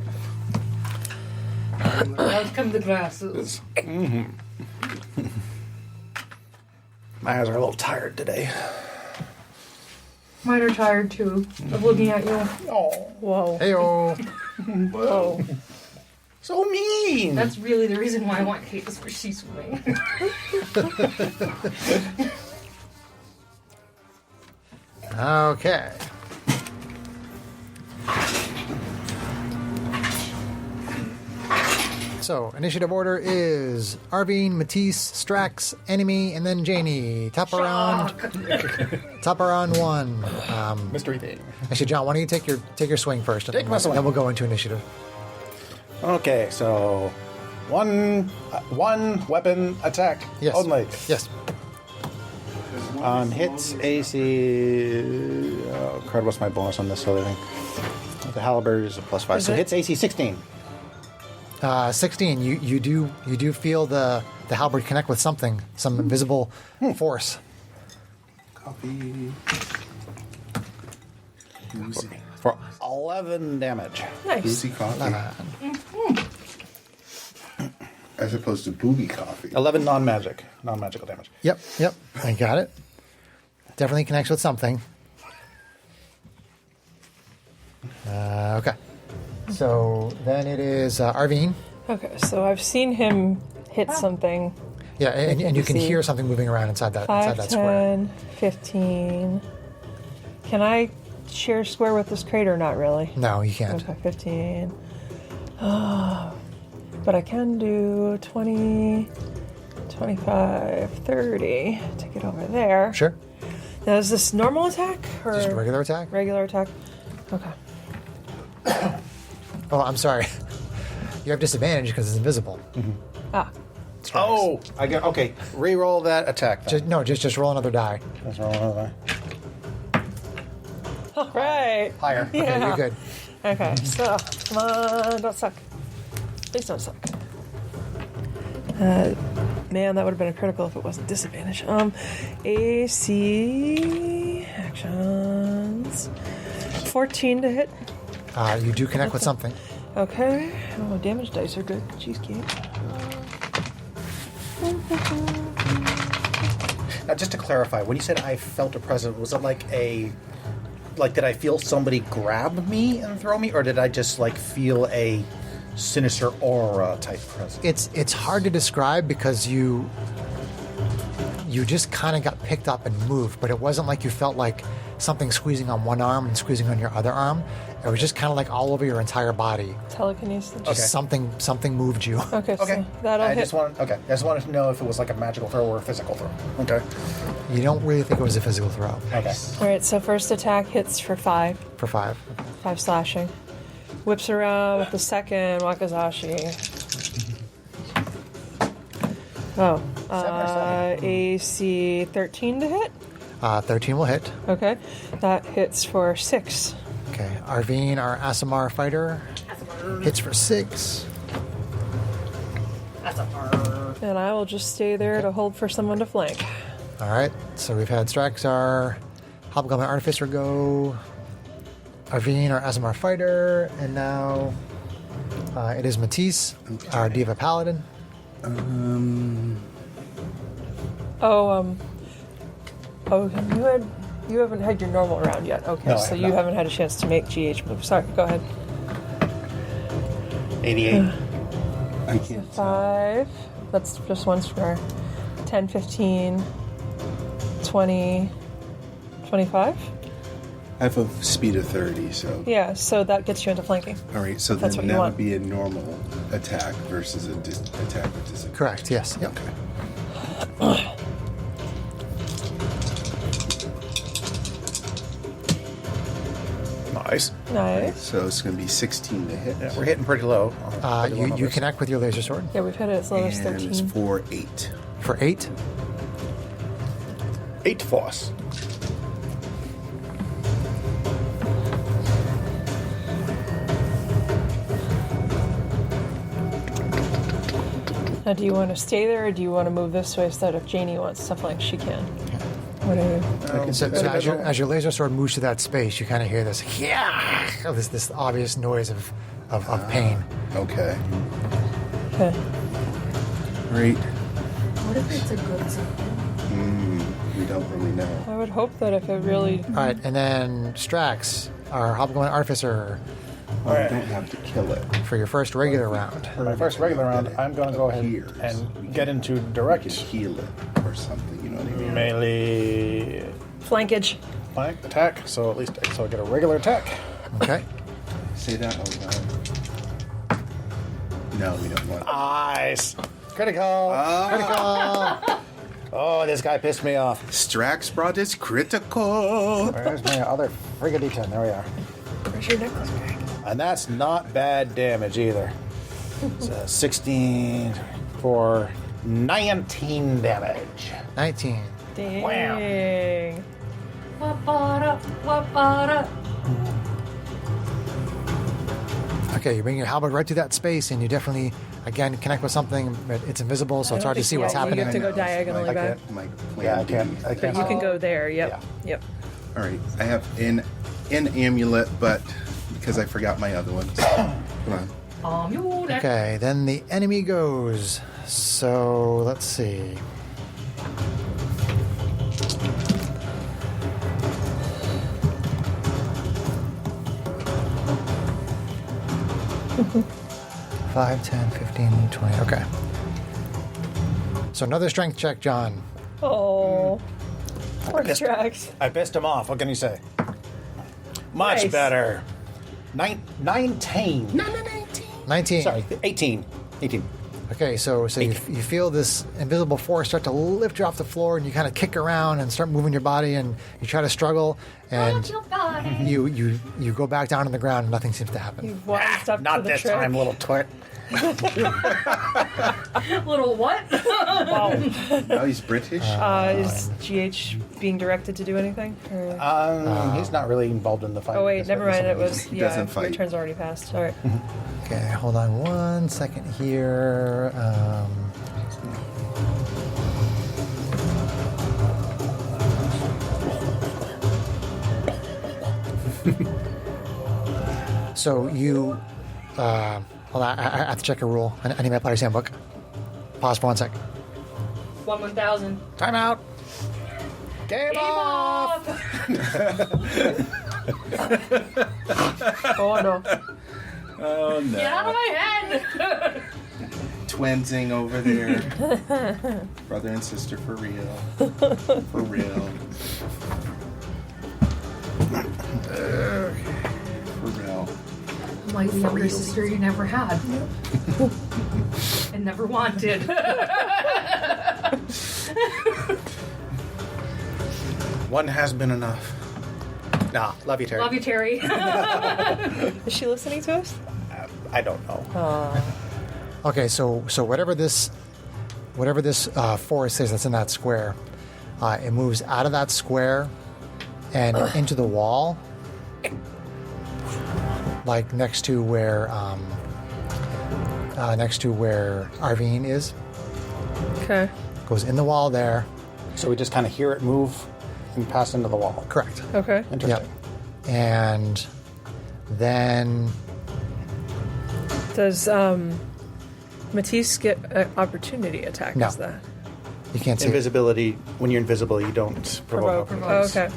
[SPEAKER 4] Out come the glasses.
[SPEAKER 2] My eyes are a little tired today.
[SPEAKER 4] Mine are tired too of looking at you.
[SPEAKER 2] Oh,
[SPEAKER 3] Whoa.
[SPEAKER 1] Heyo.
[SPEAKER 3] Whoa.
[SPEAKER 2] so mean.
[SPEAKER 4] That's really the reason why I want Kate to switch seats with me.
[SPEAKER 1] Okay. So, initiative order is Arvine, Matisse, Strax, Enemy, and then Janie. Top around 1.
[SPEAKER 2] Mystery thing.
[SPEAKER 1] Actually, John, why don't you take your swing first?
[SPEAKER 2] Take my swing.
[SPEAKER 1] Then we'll go into initiative.
[SPEAKER 2] Okay, so one weapon attack
[SPEAKER 1] Yes.
[SPEAKER 2] only.
[SPEAKER 1] Yes.
[SPEAKER 2] On hits AC. Oh, crud, what's my bonus on this other thing? The halberd is a +5.
[SPEAKER 3] Is
[SPEAKER 2] So
[SPEAKER 3] it?
[SPEAKER 2] hits AC 16.
[SPEAKER 1] 16. You do feel the halberd connect with something, some invisible force.
[SPEAKER 5] Coffee. Boozy.
[SPEAKER 2] For 11 damage.
[SPEAKER 3] Nice.
[SPEAKER 5] Boozy coffee. As opposed to booby coffee.
[SPEAKER 2] 11 non-magical damage.
[SPEAKER 1] Yep. I got it. Definitely connects with something. Okay. So then it is Arvine.
[SPEAKER 3] Okay, so I've seen him hit something.
[SPEAKER 1] Yeah, and you can
[SPEAKER 3] See.
[SPEAKER 1] hear something moving around inside
[SPEAKER 3] 5,
[SPEAKER 1] that square.
[SPEAKER 3] 10, 15. Can I share square with this crater? Not really.
[SPEAKER 1] No, you can't.
[SPEAKER 3] Okay, 15. But I can do 20, 25, 30 to get over there.
[SPEAKER 1] Sure.
[SPEAKER 3] Now, is this normal attack? Or
[SPEAKER 1] Just a regular attack?
[SPEAKER 3] Regular attack? Okay.
[SPEAKER 1] Oh, I'm sorry. You have disadvantage because it's invisible.
[SPEAKER 3] Ah,
[SPEAKER 2] Oh, I get okay. Reroll that attack. Then.
[SPEAKER 1] Just roll another die.
[SPEAKER 2] Let's roll another.
[SPEAKER 3] all right.
[SPEAKER 2] Higher.
[SPEAKER 3] Yeah.
[SPEAKER 1] Okay, you're good.
[SPEAKER 3] Okay, so come on, don't suck. Please don't suck. Man, that would have been a critical if it wasn't disadvantage. AC actions. 14 to hit.
[SPEAKER 1] You do connect with something.
[SPEAKER 3] Okay. Oh, damage dice are good. Cheesecake.
[SPEAKER 2] Now, just to clarify, when you said I felt a presence, was it like did I feel somebody grab me and throw me, or did I just like feel a sinister aura type presence?
[SPEAKER 1] It's hard to describe because you just kind of got picked up and moved, but it wasn't like you felt like something squeezing on one arm and squeezing on your other arm. It was just kind of like all over your entire body.
[SPEAKER 3] Telekinesis.
[SPEAKER 1] Just something moved you.
[SPEAKER 3] Okay,
[SPEAKER 2] Okay.
[SPEAKER 3] so that'll
[SPEAKER 2] I
[SPEAKER 3] hit.
[SPEAKER 2] just wanted to know if it was like a magical throw or a physical throw. Okay.
[SPEAKER 1] You don't really think it was a physical throw.
[SPEAKER 2] Okay.
[SPEAKER 3] All right, so first attack hits for 5.
[SPEAKER 1] For 5.
[SPEAKER 3] 5 slashing. Whips around with the second Wakazashi. Oh.
[SPEAKER 2] 7 or 7?
[SPEAKER 3] AC 13 to hit.
[SPEAKER 1] 13 will hit.
[SPEAKER 3] Okay. That hits for 6.
[SPEAKER 1] Okay. Arvine, our Asimar fighter, hits for 6.
[SPEAKER 4] That's a bird.
[SPEAKER 3] And I will just stay there to hold for someone to flank.
[SPEAKER 1] All right. So we've had Straxar, Hobgoblin Artificer go, Arvine, our Asimar fighter, and now it is Matisse, our Diva Paladin. You haven't had your normal round yet. Okay,
[SPEAKER 2] No, I
[SPEAKER 3] so
[SPEAKER 2] have
[SPEAKER 3] you
[SPEAKER 2] not.
[SPEAKER 3] haven't had a chance to make GH move. Sorry, go ahead.
[SPEAKER 2] 88.
[SPEAKER 5] I can't tell.
[SPEAKER 3] 5. That's just one square. 10, 15, 20, 25?
[SPEAKER 5] I have a speed of 30, so.
[SPEAKER 3] Yeah, so that gets you into flanking.
[SPEAKER 5] All right, so
[SPEAKER 3] That's
[SPEAKER 5] then
[SPEAKER 3] what you
[SPEAKER 5] that
[SPEAKER 3] want.
[SPEAKER 5] would be a normal attack versus a attack with disadvantage.
[SPEAKER 1] Correct. Yes. Yep.
[SPEAKER 5] Okay.
[SPEAKER 2] Nice.
[SPEAKER 3] Nice.
[SPEAKER 5] So it's going to be 16 to hit.
[SPEAKER 2] Yeah, we're hitting pretty low. Pretty low
[SPEAKER 1] You
[SPEAKER 2] numbers.
[SPEAKER 1] connect with your laser sword
[SPEAKER 3] Yeah, we've hit it as low as
[SPEAKER 5] And it's
[SPEAKER 3] 13.
[SPEAKER 5] for 8.
[SPEAKER 1] for 8.
[SPEAKER 2] 8 force.
[SPEAKER 3] Now, do you want to stay there, or do you want to move this way so that if Janie wants something, she can? What are you?
[SPEAKER 1] So as your laser sword moves to that space, you kind of hear this, yeah, this obvious noise of pain.
[SPEAKER 5] Okay.
[SPEAKER 3] Okay.
[SPEAKER 5] Great.
[SPEAKER 6] What if it's a good sign?
[SPEAKER 5] We don't really know.
[SPEAKER 3] I would hope that if it really.
[SPEAKER 1] All right, and then Strax, our Hobgoblin Artificer,
[SPEAKER 5] Well, we don't have to kill it.
[SPEAKER 1] for your first regular round.
[SPEAKER 2] For my first regular round, I'm going to go ahead
[SPEAKER 5] Here.
[SPEAKER 2] and get into
[SPEAKER 5] We can
[SPEAKER 2] direct
[SPEAKER 5] heal it or something, you know what I mean?
[SPEAKER 2] melee
[SPEAKER 3] Flankage.
[SPEAKER 2] flank attack. So at least I get a regular attack.
[SPEAKER 1] Okay.
[SPEAKER 5] Say that out loud. No, we don't want it.
[SPEAKER 2] Nice. Critical.
[SPEAKER 1] Critical.
[SPEAKER 2] Oh, this guy pissed me off.
[SPEAKER 5] Strax brought his critical.
[SPEAKER 2] Where's my other friggin' D10? There we are.
[SPEAKER 3] Where's your necklace, Greg?
[SPEAKER 2] And that's not bad damage either. It's 16 for 19 damage.
[SPEAKER 1] 19.
[SPEAKER 3] Dang.
[SPEAKER 4] Wapara, wapara.
[SPEAKER 1] Okay, you bring your halberd right to that space, and you definitely, again, connect with something, but it's invisible, so it's hard to see what's happening.
[SPEAKER 3] You have to go
[SPEAKER 5] I know.
[SPEAKER 3] diagonally
[SPEAKER 2] I
[SPEAKER 3] back.
[SPEAKER 2] can't.
[SPEAKER 5] My plan
[SPEAKER 2] Yeah, I
[SPEAKER 5] B.
[SPEAKER 2] can't. I
[SPEAKER 3] But
[SPEAKER 2] can't.
[SPEAKER 3] you can go there. Yep.
[SPEAKER 2] Yeah.
[SPEAKER 3] Yep.
[SPEAKER 5] All right, I have an amulet, but because I forgot my other ones. Come on.
[SPEAKER 4] Amulet.
[SPEAKER 1] Okay, then the enemy goes. So let's see. Five, 10, 15, 20. Okay. So another strength check, John.
[SPEAKER 3] Oh. Poor
[SPEAKER 2] Pissed-
[SPEAKER 3] Strax.
[SPEAKER 2] I pissed him off. What can you say? Much
[SPEAKER 3] Nice.
[SPEAKER 2] better. 19.
[SPEAKER 1] 19.
[SPEAKER 2] Sorry, 18. 18.
[SPEAKER 1] Okay, so you feel this invisible force start to lift you off the floor, and you kind of kick around and start moving your body, and you try to struggle, and you go back down on the ground, and nothing seems to happen.
[SPEAKER 3] You've wised up to
[SPEAKER 2] Not
[SPEAKER 3] the
[SPEAKER 2] this
[SPEAKER 3] trick.
[SPEAKER 2] time, little twit.
[SPEAKER 4] Little what?
[SPEAKER 3] Wow.
[SPEAKER 5] Oh, he's British?
[SPEAKER 3] Is GH being directed to do anything? Or...
[SPEAKER 2] He's not really involved in the fight.
[SPEAKER 3] Oh wait,
[SPEAKER 2] This
[SPEAKER 3] never
[SPEAKER 2] way.
[SPEAKER 3] mind. It was
[SPEAKER 5] He
[SPEAKER 3] yeah.
[SPEAKER 5] doesn't
[SPEAKER 3] Your
[SPEAKER 5] fight.
[SPEAKER 3] turn's already passed. All right.
[SPEAKER 1] Okay, hold on one second here. So you, hold on, I have to check a rule. I need my player's handbook. Pause for 1 sec.
[SPEAKER 4] 1,000.
[SPEAKER 1] Time out.
[SPEAKER 2] Game
[SPEAKER 4] Game
[SPEAKER 2] off!
[SPEAKER 4] off.
[SPEAKER 3] Oh no.
[SPEAKER 5] Oh, no.
[SPEAKER 4] Get out of my head.
[SPEAKER 5] Twinsing over there. Brother and sister for real. For real. For real.
[SPEAKER 4] Like the younger sister you never had. And never wanted.
[SPEAKER 2] One has been enough. Nah, love you, Terry.
[SPEAKER 4] Love you, Terry.
[SPEAKER 3] Is she listening to us?
[SPEAKER 2] I don't know.
[SPEAKER 1] Okay, so whatever this forest is that's in that square, it moves out of that square and into the wall, like next to where Arvine is.
[SPEAKER 3] Okay.
[SPEAKER 1] Goes in the wall there.
[SPEAKER 2] So we just kind of hear it move and pass into the wall.
[SPEAKER 1] Correct.
[SPEAKER 3] Okay.
[SPEAKER 2] Interesting.
[SPEAKER 1] Yep. And then
[SPEAKER 3] Does Matisse get an opportunity attack?
[SPEAKER 1] No.
[SPEAKER 3] Is that
[SPEAKER 1] you can't see.
[SPEAKER 2] Invisibility, when you're invisible, you don't provoke.
[SPEAKER 3] Oh, okay.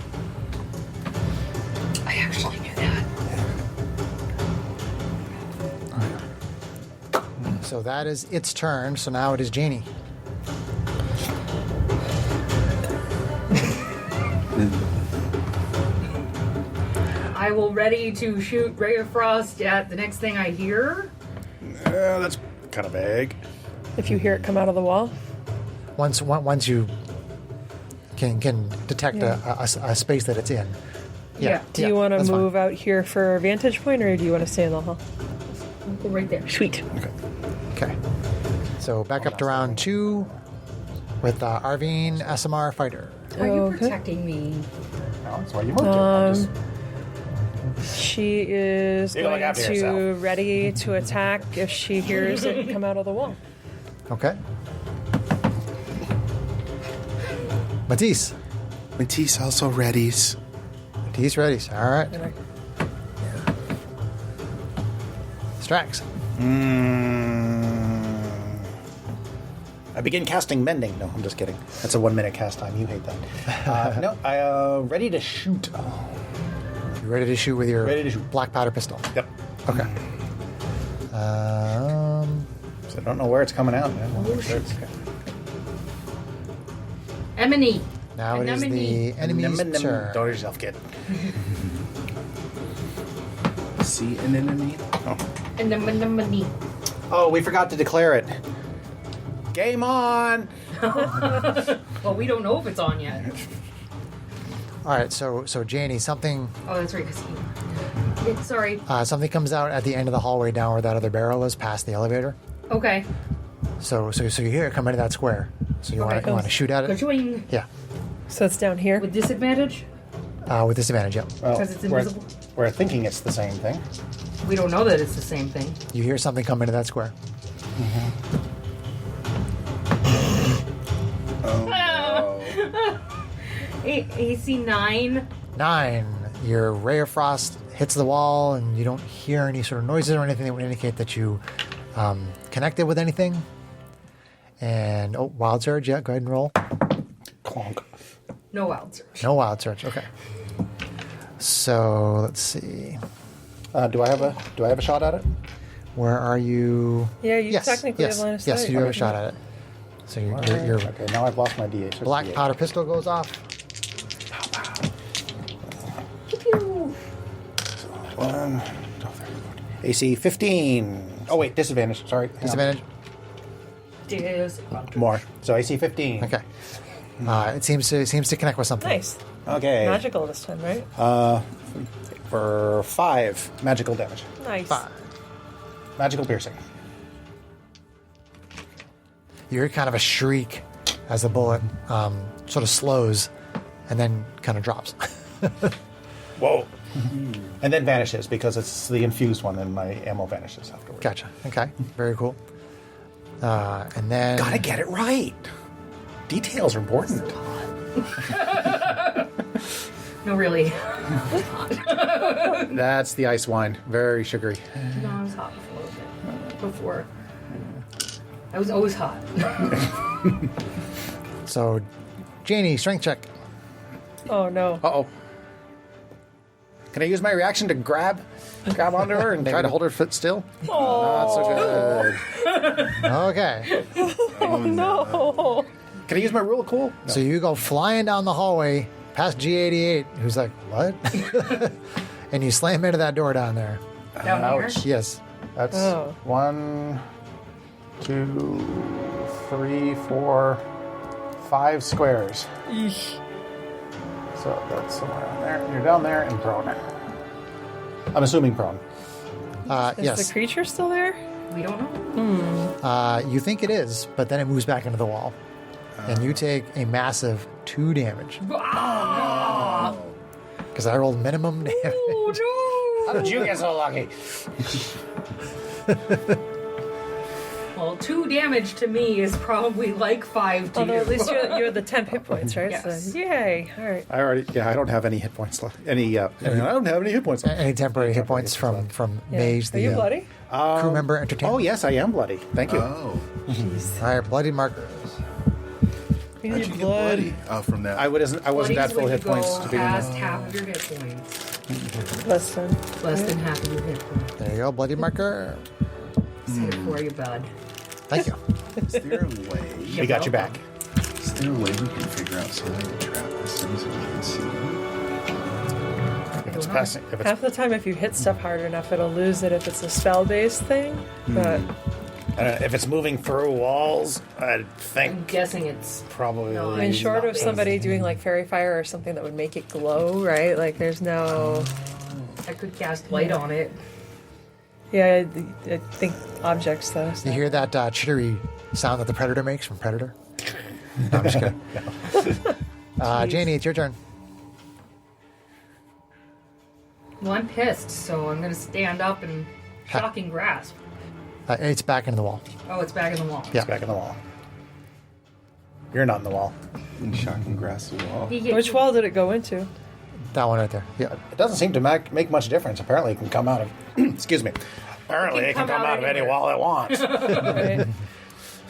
[SPEAKER 4] I actually knew that.
[SPEAKER 1] So that is its turn. So now it is Janie.
[SPEAKER 4] I will ready to shoot Ray of Frost at the next thing I hear.
[SPEAKER 2] That's kind of vague.
[SPEAKER 3] If you hear it come out of the wall.
[SPEAKER 1] Once you can detect
[SPEAKER 3] Yeah.
[SPEAKER 1] a space that it's in.
[SPEAKER 4] Yeah.
[SPEAKER 3] Do you want to
[SPEAKER 1] that's fine.
[SPEAKER 3] move out here for a vantage point, or do you want to stay in the hall?
[SPEAKER 4] I'll go right there.
[SPEAKER 3] Sweet.
[SPEAKER 1] Okay. So back up to round 2. with Arvine SMR Fighter.
[SPEAKER 4] Are you
[SPEAKER 3] Okay.
[SPEAKER 4] protecting me?
[SPEAKER 2] No, that's why you moved it. I'll just-
[SPEAKER 3] She is
[SPEAKER 2] You can look
[SPEAKER 3] going
[SPEAKER 2] after
[SPEAKER 3] to
[SPEAKER 2] yourself.
[SPEAKER 3] ready to attack if she hears it come out of the wall.
[SPEAKER 1] Okay. Matisse.
[SPEAKER 5] Matisse also readies.
[SPEAKER 1] Matisse ready. All right.
[SPEAKER 3] And I-
[SPEAKER 1] Strax.
[SPEAKER 2] I begin casting Mending. No, I'm just kidding. That's a 1 minute cast time. You hate that. No, I ready to shoot. Oh,
[SPEAKER 1] You ready to shoot with your
[SPEAKER 2] Ready to shoot.
[SPEAKER 1] black powder pistol?
[SPEAKER 2] yep.
[SPEAKER 1] Okay.
[SPEAKER 2] So I don't know where it's coming out. Man.
[SPEAKER 4] Emily.
[SPEAKER 1] Now it is
[SPEAKER 4] Anemone.
[SPEAKER 1] the enemy's turn.
[SPEAKER 2] Don't hurt yourself, kid.
[SPEAKER 5] See an enemy?
[SPEAKER 4] Anemone.
[SPEAKER 2] Oh, we forgot to declare it. Game on!
[SPEAKER 4] Well, we don't know if it's on yet.
[SPEAKER 1] All right. So Janie, something
[SPEAKER 4] Oh, that's right. 'Cause sorry.
[SPEAKER 1] something comes out at the end of the hallway down where that other barrel is, past the elevator.
[SPEAKER 4] Okay.
[SPEAKER 1] So you hear it come into that square. So you
[SPEAKER 4] Okay.
[SPEAKER 1] want to shoot at it?
[SPEAKER 4] Ka-choing.
[SPEAKER 1] Yeah.
[SPEAKER 3] So it's down here.
[SPEAKER 4] With disadvantage?
[SPEAKER 1] With disadvantage. Yep.
[SPEAKER 2] Well,
[SPEAKER 4] Because it's
[SPEAKER 2] we're-
[SPEAKER 4] invisible?
[SPEAKER 2] We're thinking it's the same thing.
[SPEAKER 4] We don't know that it's the same thing.
[SPEAKER 1] You hear something come into that square.
[SPEAKER 4] AC 9.
[SPEAKER 1] 9. Your ray of frost hits the wall, and you don't hear any sort of noises or anything that would indicate that you connected with anything. And wild surge. Yeah, go ahead and roll.
[SPEAKER 2] Clonk.
[SPEAKER 4] No wild surge.
[SPEAKER 1] No wild surge. Okay. So let's see.
[SPEAKER 2] Do I have a shot at it?
[SPEAKER 1] Where are you?
[SPEAKER 3] Yeah, you
[SPEAKER 1] yes,
[SPEAKER 3] technically
[SPEAKER 1] yes,
[SPEAKER 3] have line of
[SPEAKER 1] yes,
[SPEAKER 3] sight.
[SPEAKER 1] you do have a shot at it. So your
[SPEAKER 2] Okay, now I've lost my D8. So
[SPEAKER 1] black
[SPEAKER 2] D8.
[SPEAKER 1] powder pistol goes off.
[SPEAKER 2] One, AC 15. Oh wait, disadvantage. Sorry. Hang on.
[SPEAKER 1] Disadvantage.
[SPEAKER 2] More. So AC 15.
[SPEAKER 1] Okay. It seems to connect with something.
[SPEAKER 3] Nice.
[SPEAKER 2] Okay.
[SPEAKER 3] Magical this time, right?
[SPEAKER 2] For 5 magical damage.
[SPEAKER 3] Nice.
[SPEAKER 1] 5.
[SPEAKER 2] Magical piercing.
[SPEAKER 1] You hear kind of a shriek as the bullet sort of slows and then kind of drops.
[SPEAKER 2] Whoa. And then vanishes because it's the infused one, and my ammo vanishes afterwards.
[SPEAKER 1] Gotcha. Okay. Very cool. And then
[SPEAKER 2] Gotta get it right. Details are important.
[SPEAKER 4] No, really.
[SPEAKER 2] That's the ice wine. Very sugary.
[SPEAKER 4] No, I was hot before. I was always hot.
[SPEAKER 1] so, Janie, strength check.
[SPEAKER 3] Oh no.
[SPEAKER 2] Uh-oh. Can I use my reaction to grab onto her and try to hold her foot still? Not so good.
[SPEAKER 1] Okay.
[SPEAKER 3] Oh no.
[SPEAKER 2] Can I use my rule of cool? No.
[SPEAKER 1] So you go flying down the hallway past G88, who's like, "What?" And you slam into that door down there.
[SPEAKER 4] Down
[SPEAKER 2] Ouch.
[SPEAKER 4] here?
[SPEAKER 1] Yes.
[SPEAKER 2] That's
[SPEAKER 3] Oh.
[SPEAKER 2] 1, 2, 3, 4, 5 squares. So that's somewhere on there. You're down there and prone. I'm assuming prone.
[SPEAKER 3] Is
[SPEAKER 1] Yes.
[SPEAKER 3] the creature still there?
[SPEAKER 4] We don't know.
[SPEAKER 1] You think it is, but then it moves back into the wall. And you take a massive 2 damage. Because I rolled minimum damage.
[SPEAKER 4] Oh,
[SPEAKER 2] How did you get so lucky?
[SPEAKER 4] no! Well, 2 damage to me is probably like 5 to
[SPEAKER 3] Although
[SPEAKER 4] you.
[SPEAKER 3] at least you're the 10 hit points, right?
[SPEAKER 4] Yes.
[SPEAKER 3] So, yay. All right.
[SPEAKER 2] I don't have any hit points left. I don't have any hit points left.
[SPEAKER 1] Any temporary hit points from
[SPEAKER 3] Yeah.
[SPEAKER 1] Mage,
[SPEAKER 3] Are you
[SPEAKER 1] the
[SPEAKER 3] bloody?
[SPEAKER 1] crew member entertainment.
[SPEAKER 2] Oh, yes, I am bloody. Thank you.
[SPEAKER 5] Oh.
[SPEAKER 3] Jeez.
[SPEAKER 1] All right, bloody markers.
[SPEAKER 3] You
[SPEAKER 5] How'd
[SPEAKER 3] need
[SPEAKER 5] you get
[SPEAKER 3] blood.
[SPEAKER 5] bloody? Oh, from that.
[SPEAKER 2] I wasn't
[SPEAKER 4] Bloodies
[SPEAKER 2] at full
[SPEAKER 4] when
[SPEAKER 2] hit
[SPEAKER 4] you
[SPEAKER 2] points
[SPEAKER 4] go
[SPEAKER 2] to begin
[SPEAKER 4] past
[SPEAKER 2] with.
[SPEAKER 4] half of your hit points.
[SPEAKER 3] Less than.
[SPEAKER 4] Less than half of your hit points.
[SPEAKER 1] There you go, bloody marker.
[SPEAKER 4] Set it for you, bud.
[SPEAKER 1] Thank you.
[SPEAKER 5] Is there a way?
[SPEAKER 2] We got you back.
[SPEAKER 5] Is there a way we can figure out something to trap this thing so we can see?
[SPEAKER 2] If it's passing, if it's
[SPEAKER 3] Half the time, if you hit stuff hard enough, it'll lose it if it's a spell-based thing. But
[SPEAKER 2] if it's moving through walls, I
[SPEAKER 4] I'm
[SPEAKER 2] think
[SPEAKER 4] guessing it's
[SPEAKER 2] probably.
[SPEAKER 4] No,
[SPEAKER 3] I mean, short
[SPEAKER 4] not
[SPEAKER 3] of somebody doing like fairy fire or something that would make it glow, right? Like, there's no.
[SPEAKER 4] I could cast light on it.
[SPEAKER 3] Yeah, I think objects though. So.
[SPEAKER 1] You hear that chittery sound that the predator makes from Predator? No, I'm just kidding. Janie, it's your turn.
[SPEAKER 4] Well, I'm pissed, so I'm gonna stand up and shocking grasp.
[SPEAKER 1] It's back into the wall.
[SPEAKER 4] Oh, it's back in the wall.
[SPEAKER 1] Yeah.
[SPEAKER 2] It's back in the wall. You're not in the wall.
[SPEAKER 5] And shocking grass the wall.
[SPEAKER 3] Which wall did it go into?
[SPEAKER 1] That one right there. Yeah.
[SPEAKER 2] It doesn't seem to make much difference. Apparently, it can come out of. Excuse me. Apparently, it can come out of any
[SPEAKER 4] anywhere.
[SPEAKER 2] wall it wants.
[SPEAKER 3] Right.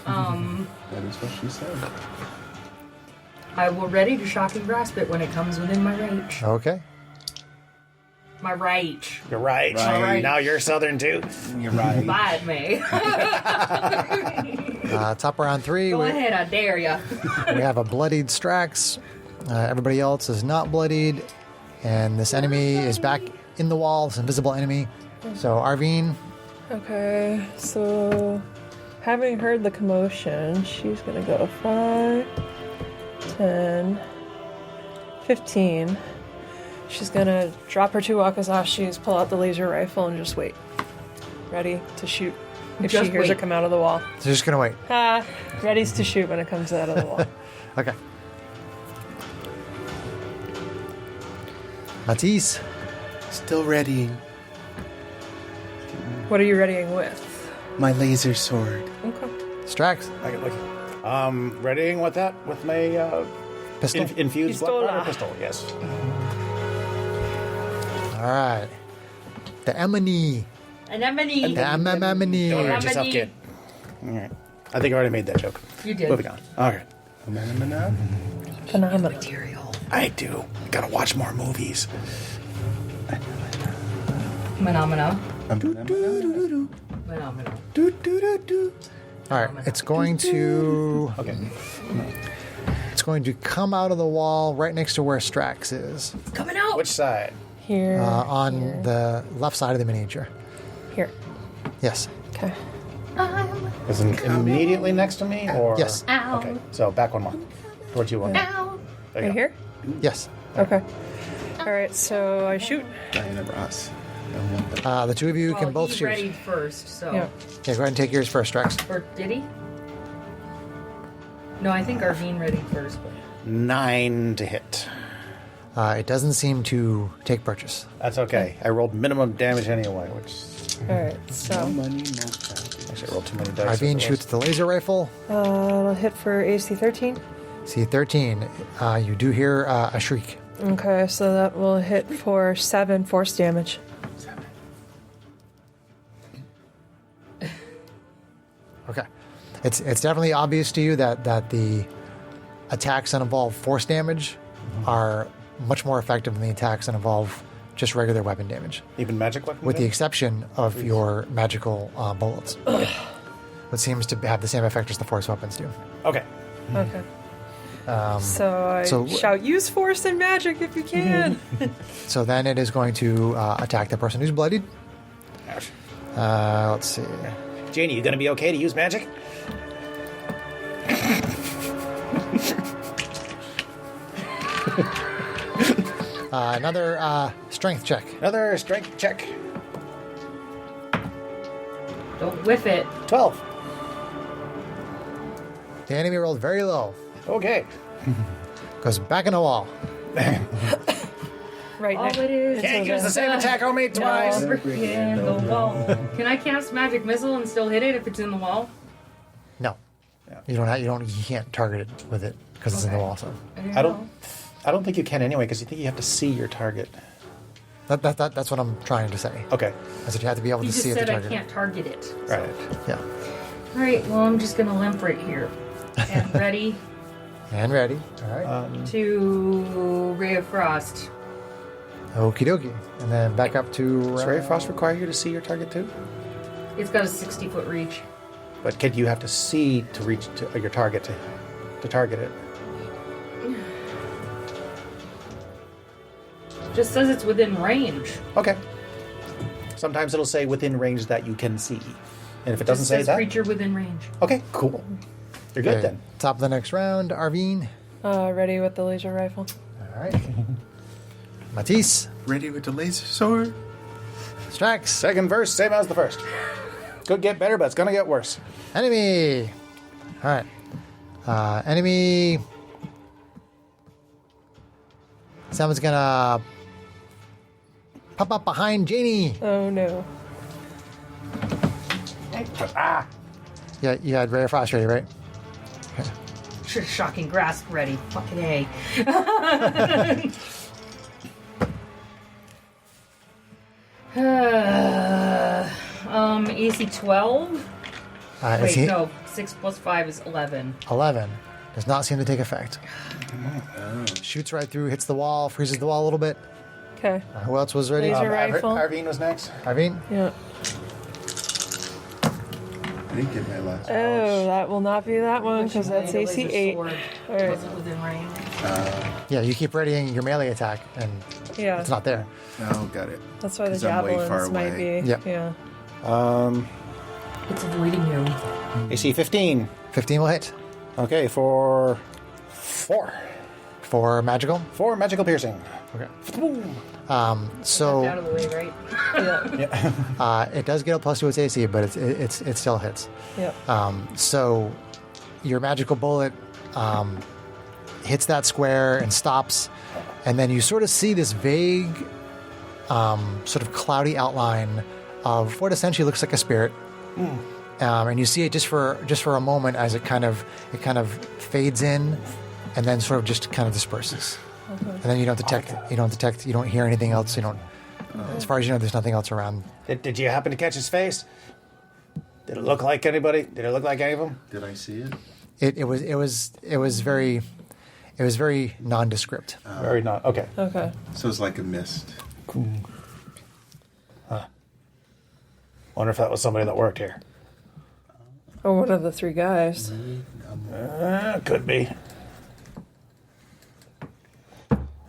[SPEAKER 5] That is what she said.
[SPEAKER 4] I will ready to shock and grasp it when it comes within my reach.
[SPEAKER 1] Okay.
[SPEAKER 4] My reach.
[SPEAKER 2] You're right.
[SPEAKER 5] Right.
[SPEAKER 2] Now you're Southern too.
[SPEAKER 5] You're right.
[SPEAKER 4] Bite me.
[SPEAKER 1] Top round 3.
[SPEAKER 4] Go ahead, I dare ya.
[SPEAKER 1] We have a bloodied Strax. Everybody else is not bloodied. And this enemy is back in the wall, this invisible enemy. So, Arvine,
[SPEAKER 3] Okay, so having heard the commotion, she's gonna go 5, 10, 15. She's gonna drop her 2 wakazashis, pull out the laser rifle, and just wait. Ready to shoot if
[SPEAKER 4] Just
[SPEAKER 3] she hears
[SPEAKER 4] wait.
[SPEAKER 3] it come out of the wall.
[SPEAKER 1] so just gonna wait.
[SPEAKER 3] Ready to shoot when it comes out of the wall.
[SPEAKER 1] Okay. Matisse.
[SPEAKER 5] Still readying
[SPEAKER 3] What are you readying with?
[SPEAKER 5] my laser sword.
[SPEAKER 3] Okay.
[SPEAKER 1] Strax.
[SPEAKER 2] I can look. Readying with that? With my
[SPEAKER 1] Pistol.
[SPEAKER 2] infused
[SPEAKER 3] Pistola.
[SPEAKER 2] black powder pistol, yes.
[SPEAKER 1] All right. The Emily.
[SPEAKER 4] Anemone.
[SPEAKER 1] The Emily.
[SPEAKER 2] Don't hurt yourself,
[SPEAKER 4] Anemone.
[SPEAKER 2] kid. All right. I think I already made that joke.
[SPEAKER 4] You did.
[SPEAKER 2] Moving on. All right.
[SPEAKER 3] Phenomenal.
[SPEAKER 2] I do. Gotta watch more movies.
[SPEAKER 4] Phenomena.
[SPEAKER 5] Do-do-do-do-do.
[SPEAKER 4] Phenomena.
[SPEAKER 5] Do-do-do-do.
[SPEAKER 1] All right. It's going to.
[SPEAKER 2] Okay.
[SPEAKER 1] It's going to come out of the wall right next to where Strax is,
[SPEAKER 4] Coming out.
[SPEAKER 2] Which side?
[SPEAKER 3] Here.
[SPEAKER 1] on
[SPEAKER 3] here,
[SPEAKER 1] the left side of the miniature.
[SPEAKER 3] Here.
[SPEAKER 1] Yes.
[SPEAKER 3] Okay.
[SPEAKER 2] Is it immediately next to me, or
[SPEAKER 1] Yes.
[SPEAKER 6] Ow.
[SPEAKER 2] Okay. So back one more. Towards you one. more.
[SPEAKER 6] Ow.
[SPEAKER 2] There you
[SPEAKER 3] Right
[SPEAKER 2] go.
[SPEAKER 3] here?
[SPEAKER 1] Yes.
[SPEAKER 3] Okay. Alright, so I shoot.
[SPEAKER 5] Diana Ross. Don't want that.
[SPEAKER 1] The two of you
[SPEAKER 4] Well,
[SPEAKER 1] can both
[SPEAKER 4] he
[SPEAKER 1] shoot.
[SPEAKER 4] readied first, so.
[SPEAKER 3] Yeah.
[SPEAKER 1] Yeah, go ahead and take yours first, Strax.
[SPEAKER 4] Or did he? No, I think Arvine readied first. But
[SPEAKER 2] 9 to hit.
[SPEAKER 1] It doesn't seem to take purchase.
[SPEAKER 2] That's okay. I rolled minimum damage anyway, which
[SPEAKER 3] Alright,
[SPEAKER 5] No
[SPEAKER 3] so
[SPEAKER 5] money, no profit.
[SPEAKER 2] actually I rolled too many dice. as it
[SPEAKER 1] Arvine
[SPEAKER 2] was.
[SPEAKER 1] shoots the laser rifle.
[SPEAKER 3] it'll hit for AC 13.
[SPEAKER 1] C13. You do hear a shriek.
[SPEAKER 3] Okay, so that will hit for 7 force damage.
[SPEAKER 1] Okay. It's definitely obvious to you that the attacks that involve force damage are much more effective than the attacks that involve just regular weapon damage,
[SPEAKER 2] Even magic weapon.
[SPEAKER 1] with the
[SPEAKER 2] damage?
[SPEAKER 1] exception of your magical bullets. What seems to have the same effect as the force weapons do.
[SPEAKER 2] Okay.
[SPEAKER 3] Okay. So I
[SPEAKER 1] so-
[SPEAKER 3] shout, use force and magic if you can.
[SPEAKER 1] So then it is going to attack the person who's bloodied.
[SPEAKER 2] Ouch.
[SPEAKER 1] Let's see.
[SPEAKER 2] Janie, you gonna be okay to use magic?
[SPEAKER 1] Another strength check.
[SPEAKER 2] Another strength check.
[SPEAKER 4] don't whiff it.
[SPEAKER 2] 12.
[SPEAKER 1] The enemy rolled very low.
[SPEAKER 2] Okay.
[SPEAKER 1] Goes back in the wall.
[SPEAKER 3] Right
[SPEAKER 4] All
[SPEAKER 3] next.
[SPEAKER 4] it is.
[SPEAKER 2] Can't use the same attack on me twice.
[SPEAKER 4] Brick in the wall. Can I cast magic missile and still hit it if it's in the wall?
[SPEAKER 1] No.
[SPEAKER 2] Yeah.
[SPEAKER 1] You can't target it with it because it's in the
[SPEAKER 4] Okay.
[SPEAKER 1] wall. So
[SPEAKER 2] I don't think you can anyway, because you think you have to see your target.
[SPEAKER 1] that's what I'm trying to say.
[SPEAKER 2] Okay.
[SPEAKER 1] I said you have to be able
[SPEAKER 4] You
[SPEAKER 1] to
[SPEAKER 4] just
[SPEAKER 1] see the
[SPEAKER 4] said I
[SPEAKER 1] target.
[SPEAKER 4] can't target it. So.
[SPEAKER 2] Right.
[SPEAKER 1] Yeah.
[SPEAKER 4] All right. Well, I'm just gonna limp right here and ready
[SPEAKER 1] And ready. All right.
[SPEAKER 4] to Ray of Frost.
[SPEAKER 1] Okie dokie. And then back up to.
[SPEAKER 2] Does Ray of Frost require you to see your target too?
[SPEAKER 4] It's got a 60-foot reach.
[SPEAKER 2] But kid, you have to see to reach to your target to target it.
[SPEAKER 4] Just says it's within range.
[SPEAKER 2] Okay. Sometimes it'll say within range that you can see, and if it doesn't
[SPEAKER 4] Just
[SPEAKER 2] say
[SPEAKER 4] says
[SPEAKER 2] that,
[SPEAKER 4] creature within range.
[SPEAKER 2] okay, cool. You're good
[SPEAKER 1] Okay,
[SPEAKER 2] then.
[SPEAKER 1] Top of the next round, Arvine.
[SPEAKER 3] Ready with the laser rifle.
[SPEAKER 1] All right. Matisse.
[SPEAKER 5] Ready with the laser sword?
[SPEAKER 1] Strax.
[SPEAKER 2] Second verse, same as the first. Could get better, but it's gonna get worse.
[SPEAKER 1] Enemy. All right. Enemy. Someone's gonna pop up behind Janie.
[SPEAKER 3] Oh no.
[SPEAKER 1] Yeah, you had Ray of Frost ready, right?
[SPEAKER 4] Shocking grasp ready. Fucking A. AC 12? Wait,
[SPEAKER 1] Is he
[SPEAKER 4] no. 6 plus 5 is 11.
[SPEAKER 1] 11? Does not seem to take effect. Shoots right through, hits the wall, freezes the wall a little bit.
[SPEAKER 3] Okay.
[SPEAKER 1] Who else was ready?
[SPEAKER 3] Laser rifle.
[SPEAKER 2] Arvine was next.
[SPEAKER 1] Irvine?
[SPEAKER 3] Yeah.
[SPEAKER 5] I didn't get my last.
[SPEAKER 3] Oh, that will not be that one because that's
[SPEAKER 4] The
[SPEAKER 3] AC
[SPEAKER 4] laser
[SPEAKER 3] 8.
[SPEAKER 4] sword
[SPEAKER 3] Alright.
[SPEAKER 4] wasn't within range.
[SPEAKER 1] Yeah, you keep readying your melee attack, and
[SPEAKER 3] Yeah.
[SPEAKER 1] it's not there.
[SPEAKER 5] Oh, got it.
[SPEAKER 3] That's why the
[SPEAKER 5] 'Cause I'm way
[SPEAKER 3] javelins
[SPEAKER 5] far
[SPEAKER 3] might
[SPEAKER 5] away.
[SPEAKER 3] be.
[SPEAKER 1] Yep.
[SPEAKER 3] Yeah.
[SPEAKER 4] It's avoiding you.
[SPEAKER 2] AC 15.
[SPEAKER 1] 15 will hit.
[SPEAKER 2] Okay, for 4.
[SPEAKER 1] For magical.
[SPEAKER 2] 4 magical piercing.
[SPEAKER 1] Okay.
[SPEAKER 4] Out
[SPEAKER 1] So
[SPEAKER 4] of the way, right?
[SPEAKER 3] Yeah.
[SPEAKER 1] it does get a plus to its AC, but it still hits.
[SPEAKER 3] Yep.
[SPEAKER 1] So your magical bullet hits that square and stops, and then you sort of see this vague, sort of cloudy outline of what essentially looks like a spirit. And you see it just for a moment as it kind of fades in, and then sort of just kind of disperses.
[SPEAKER 3] Okay.
[SPEAKER 1] And then you don't detect. You don't hear anything else. You don't. As far as you know, there's nothing else around.
[SPEAKER 2] Did you happen to catch his face? Did it look like anybody? Did it look like any of them?
[SPEAKER 5] Did I see it?
[SPEAKER 1] It was very nondescript.
[SPEAKER 2] Very not. Okay.
[SPEAKER 3] Okay.
[SPEAKER 5] So it's like a mist.
[SPEAKER 2] Wonder if that was somebody that worked here.
[SPEAKER 3] Or one of the 3 guys.
[SPEAKER 2] Could be.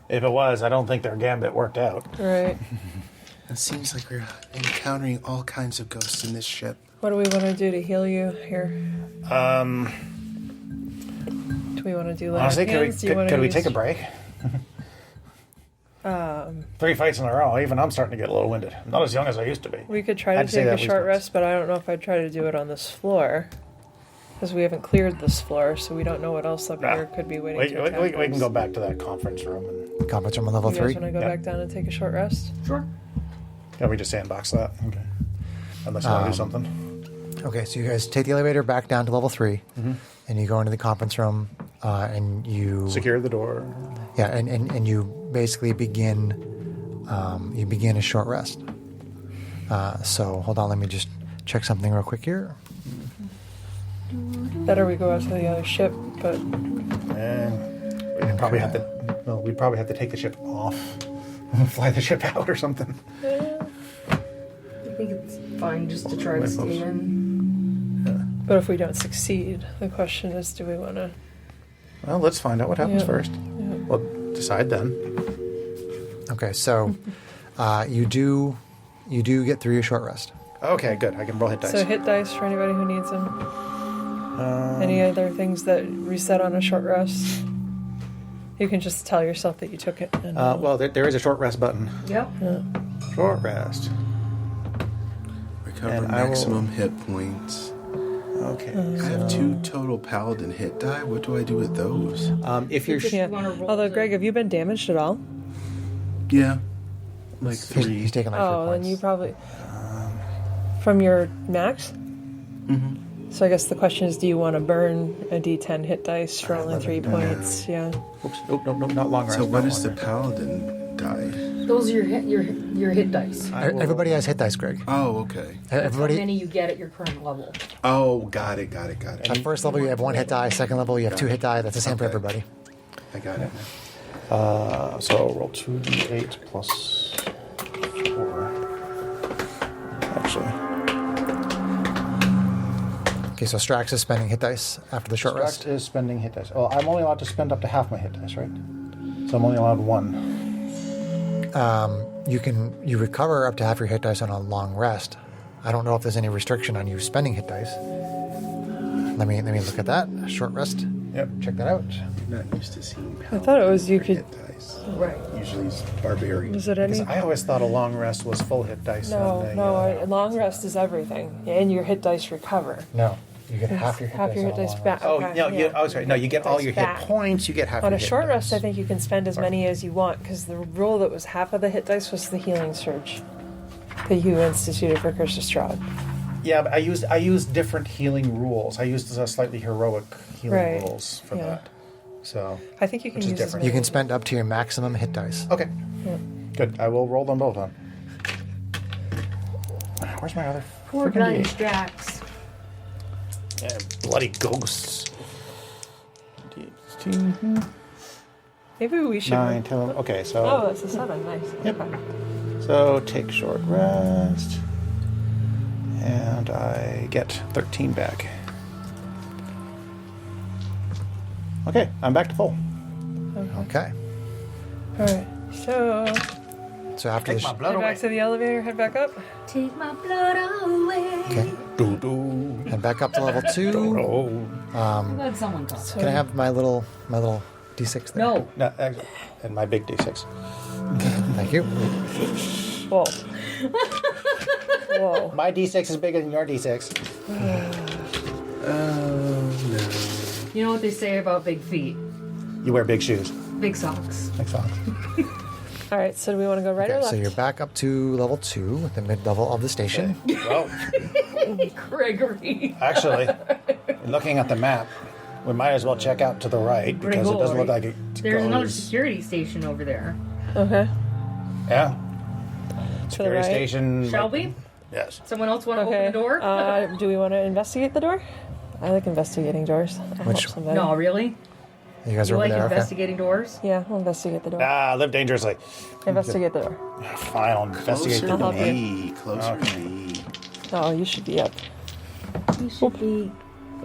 [SPEAKER 2] If it was, I don't think their gambit worked out.
[SPEAKER 3] Right.
[SPEAKER 5] It seems like we're encountering all kinds of ghosts in this ship.
[SPEAKER 3] What do we want to do to heal you here? Do we want to do like
[SPEAKER 2] Honestly,
[SPEAKER 3] hands?
[SPEAKER 2] could we take a break? 3 fights in a row. Even I'm starting to get a little winded. I'm not as young as I used to be.
[SPEAKER 3] We could try
[SPEAKER 2] I'd
[SPEAKER 3] to
[SPEAKER 2] say
[SPEAKER 3] take a
[SPEAKER 2] that we
[SPEAKER 3] short
[SPEAKER 2] could.
[SPEAKER 3] rest, but I don't know if I'd try to do it on this floor. Because we haven't cleared this floor, so we don't know what else up
[SPEAKER 2] Nah.
[SPEAKER 3] here could be waiting
[SPEAKER 2] We,
[SPEAKER 3] to attack
[SPEAKER 2] we can
[SPEAKER 3] us.
[SPEAKER 2] go back to that conference room and
[SPEAKER 1] Conference room on level
[SPEAKER 3] You guys
[SPEAKER 1] 3.
[SPEAKER 3] want to go
[SPEAKER 2] Yeah.
[SPEAKER 3] back down and take a short rest?
[SPEAKER 4] Sure.
[SPEAKER 2] can we just sandbox that? Okay. Unless you want to do something.
[SPEAKER 1] Okay, so you guys take the elevator back down to level 3, and you go into the conference room, and you
[SPEAKER 2] Secure the door.
[SPEAKER 1] Yeah, and you basically begin a short rest. So hold on, let me just check something real quick here.
[SPEAKER 3] Better we go out to the other ship, but
[SPEAKER 2] And we'd probably have to. Well, we'd probably have to take the ship off, fly the ship out or something.
[SPEAKER 4] I think it's fine just to try to stay in.
[SPEAKER 3] but if we don't succeed, the question is, do we want to?
[SPEAKER 2] Well, let's find out what happens
[SPEAKER 3] Yeah.
[SPEAKER 2] first. We'll decide then.
[SPEAKER 1] Okay, so you do get through your short rest.
[SPEAKER 2] Okay, good. I can roll hit dice.
[SPEAKER 3] So hit dice for anybody who needs them. Any other things that reset on a short rest? You can just tell yourself that you took it. And,
[SPEAKER 2] Well, there is a short rest button.
[SPEAKER 4] Yep.
[SPEAKER 2] Short rest.
[SPEAKER 5] Recover
[SPEAKER 2] And I will-
[SPEAKER 5] maximum hit points.
[SPEAKER 2] Okay.
[SPEAKER 5] I have 2 total paladin hit die. What do I do with those?
[SPEAKER 2] If you're
[SPEAKER 3] yeah.
[SPEAKER 4] wanna roll
[SPEAKER 3] Although,
[SPEAKER 4] the-
[SPEAKER 3] Greg, have you been damaged at all?
[SPEAKER 5] Yeah. Like
[SPEAKER 1] He's
[SPEAKER 5] 3.
[SPEAKER 1] taking like 3
[SPEAKER 3] Oh,
[SPEAKER 1] points.
[SPEAKER 3] then you probably from your max. So I guess the question is, do you want to burn a D10 hit dice for only 3 points? Yeah.
[SPEAKER 2] Oops. Nope, not long rest.
[SPEAKER 5] So what
[SPEAKER 2] not
[SPEAKER 5] is the
[SPEAKER 2] long rest.
[SPEAKER 5] paladin die?
[SPEAKER 4] Those are your hit dice.
[SPEAKER 2] I will-
[SPEAKER 1] Everybody has hit dice, Greg.
[SPEAKER 5] Oh, okay.
[SPEAKER 4] How
[SPEAKER 1] Everybody.
[SPEAKER 4] many you get at your current level.
[SPEAKER 5] Oh, got it.
[SPEAKER 1] At first level, you have 1 hit die. Second level, you have 2 hit die. That's the same for
[SPEAKER 5] Okay.
[SPEAKER 1] everybody.
[SPEAKER 5] I got it.
[SPEAKER 2] So roll 2d8 plus 4. Actually,
[SPEAKER 1] Okay, so Strax is spending hit dice after the short
[SPEAKER 2] Strax
[SPEAKER 1] rest.
[SPEAKER 2] is spending hit dice. Oh, I'm only allowed to spend up to half my hit dice, right? So I'm only allowed 1.
[SPEAKER 1] You recover up to half your hit dice on a long rest. I don't know if there's any restriction on you spending hit dice. Let me look at that. Short rest.
[SPEAKER 2] Yep, check that out.
[SPEAKER 5] I'm not used to seeing
[SPEAKER 3] I thought it was you
[SPEAKER 5] paladins
[SPEAKER 3] could.
[SPEAKER 5] for hit dice.
[SPEAKER 4] Right.
[SPEAKER 5] Usually it's barbarian.
[SPEAKER 3] Was it any?
[SPEAKER 2] Because I always thought a long rest was full hit dice.
[SPEAKER 3] No,
[SPEAKER 2] and
[SPEAKER 3] no. Long rest is everything, and your hit dice recover.
[SPEAKER 1] No. You get half your hit
[SPEAKER 3] half
[SPEAKER 1] dice
[SPEAKER 3] your hit
[SPEAKER 1] on a
[SPEAKER 3] dice
[SPEAKER 1] long
[SPEAKER 3] back.
[SPEAKER 2] Oh,
[SPEAKER 3] Okay,
[SPEAKER 2] no,
[SPEAKER 3] yeah.
[SPEAKER 2] oh, sorry. No, you get all your hit
[SPEAKER 3] Back.
[SPEAKER 2] points. You get half
[SPEAKER 3] On
[SPEAKER 2] your
[SPEAKER 3] a
[SPEAKER 2] hit
[SPEAKER 3] short
[SPEAKER 2] dice.
[SPEAKER 3] rest, I think you can spend as many as you want because the rule that was half of the hit dice was the healing surge that you instituted for Curse of Strahd.
[SPEAKER 2] Yeah, but I used different healing rules. I used slightly heroic healing
[SPEAKER 3] Right.
[SPEAKER 2] rules for
[SPEAKER 3] Yeah.
[SPEAKER 2] that. So,
[SPEAKER 3] I think you can
[SPEAKER 2] Which is
[SPEAKER 3] use as
[SPEAKER 2] different.
[SPEAKER 3] many.
[SPEAKER 1] You can spend up to your maximum hit dice.
[SPEAKER 2] okay.
[SPEAKER 3] Yeah.
[SPEAKER 2] Good. I will roll them both on. Where's my other
[SPEAKER 4] Poor
[SPEAKER 2] freaking
[SPEAKER 4] bloody
[SPEAKER 2] D8?
[SPEAKER 4] Drax.
[SPEAKER 2] Yeah, bloody ghosts. 18,
[SPEAKER 3] Maybe we should.
[SPEAKER 2] 9, 10. Okay, so
[SPEAKER 3] Oh, that's a 7. Nice.
[SPEAKER 2] Yep.
[SPEAKER 3] Okay.
[SPEAKER 2] so take short rest, and I get 13 back. Okay, I'm back to full.
[SPEAKER 1] Okay.
[SPEAKER 3] All right. So
[SPEAKER 1] So after
[SPEAKER 2] Take
[SPEAKER 1] this,
[SPEAKER 2] my blood
[SPEAKER 3] head back
[SPEAKER 2] away.
[SPEAKER 3] to the elevator. Head back up.
[SPEAKER 6] Take my blood away.
[SPEAKER 1] okay,
[SPEAKER 2] Doo-doo.
[SPEAKER 1] head back up to level 2.
[SPEAKER 2] Oh.
[SPEAKER 4] I'm glad someone talked.
[SPEAKER 3] So,
[SPEAKER 1] Can I have my little D6 there?
[SPEAKER 4] No.
[SPEAKER 2] No, and my big D6.
[SPEAKER 1] Thank you.
[SPEAKER 3] Whoa. Whoa.
[SPEAKER 2] My D6 is bigger than your D6.
[SPEAKER 4] You know what they say about big feet?
[SPEAKER 2] You wear big shoes.
[SPEAKER 4] Big socks.
[SPEAKER 2] Like socks.
[SPEAKER 3] All right. So do we want to go right or
[SPEAKER 1] Okay,
[SPEAKER 3] left?
[SPEAKER 1] so you're back up to level 2 at the mid-level of the station.
[SPEAKER 2] Well,
[SPEAKER 4] Gregory.
[SPEAKER 2] actually, looking at the map, we might as well check out to the right because it doesn't look like it
[SPEAKER 4] There's another
[SPEAKER 2] goes.
[SPEAKER 4] security station over there.
[SPEAKER 3] Okay.
[SPEAKER 2] Yeah.
[SPEAKER 3] To the
[SPEAKER 2] Security
[SPEAKER 3] right.
[SPEAKER 2] station.
[SPEAKER 4] Shall we?
[SPEAKER 2] Yes.
[SPEAKER 4] Someone else want to
[SPEAKER 3] Okay.
[SPEAKER 4] open the door?
[SPEAKER 3] Do we want to investigate the door? I like investigating doors. I'll
[SPEAKER 1] Which-
[SPEAKER 3] help somebody.
[SPEAKER 4] No, really?
[SPEAKER 1] You guys are
[SPEAKER 4] You
[SPEAKER 1] over
[SPEAKER 4] like
[SPEAKER 1] there, okay?
[SPEAKER 4] investigating doors?
[SPEAKER 3] Yeah, we'll investigate the door.
[SPEAKER 2] Ah, live dangerously.
[SPEAKER 3] Investigate the door.
[SPEAKER 2] Fine, I'll investigate
[SPEAKER 5] Closer
[SPEAKER 2] the
[SPEAKER 5] to
[SPEAKER 3] help you.
[SPEAKER 5] me. Closer to me.
[SPEAKER 3] Oh, you should be up.
[SPEAKER 4] He should be.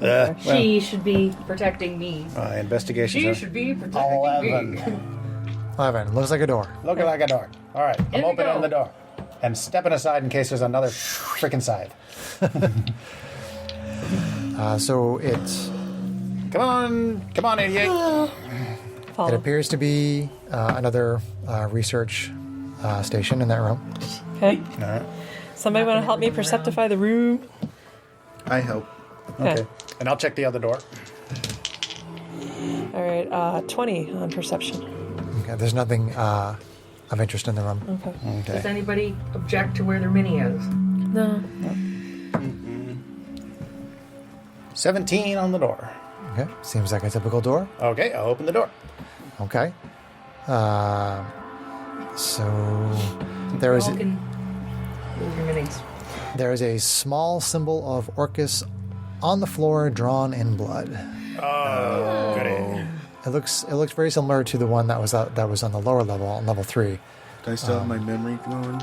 [SPEAKER 2] well,
[SPEAKER 4] She should be protecting me.
[SPEAKER 2] investigation.
[SPEAKER 4] She should be protecting me.
[SPEAKER 1] 11. Looks like a door.
[SPEAKER 2] Looking like a door. All right, I'm
[SPEAKER 4] we
[SPEAKER 2] opening
[SPEAKER 4] go.
[SPEAKER 2] the door and stepping aside in case there's another freaking scythe.
[SPEAKER 1] So it
[SPEAKER 2] Come on, idiot.
[SPEAKER 1] it
[SPEAKER 3] Follow.
[SPEAKER 1] appears to be another research station in that room.
[SPEAKER 3] Okay.
[SPEAKER 2] All right.
[SPEAKER 3] Somebody want to help me perceptify the room?
[SPEAKER 5] I help.
[SPEAKER 2] Okay. And I'll check the other door.
[SPEAKER 3] All right. 20 on perception.
[SPEAKER 1] Okay, there's nothing of interest in the room.
[SPEAKER 3] Okay.
[SPEAKER 2] Okay.
[SPEAKER 4] Does anybody object to where their mini is?
[SPEAKER 3] No.
[SPEAKER 2] 17 on the door.
[SPEAKER 1] Okay, seems like a typical door.
[SPEAKER 2] Okay, I'll open the door.
[SPEAKER 1] Okay. So there is
[SPEAKER 4] Y'all can move your minis.
[SPEAKER 1] there is a small symbol of Orcus on the floor, drawn in blood.
[SPEAKER 2] Oh, goody.
[SPEAKER 1] It looks very similar to the one that was on the lower level, on level 3.
[SPEAKER 5] Do I still have my memory going?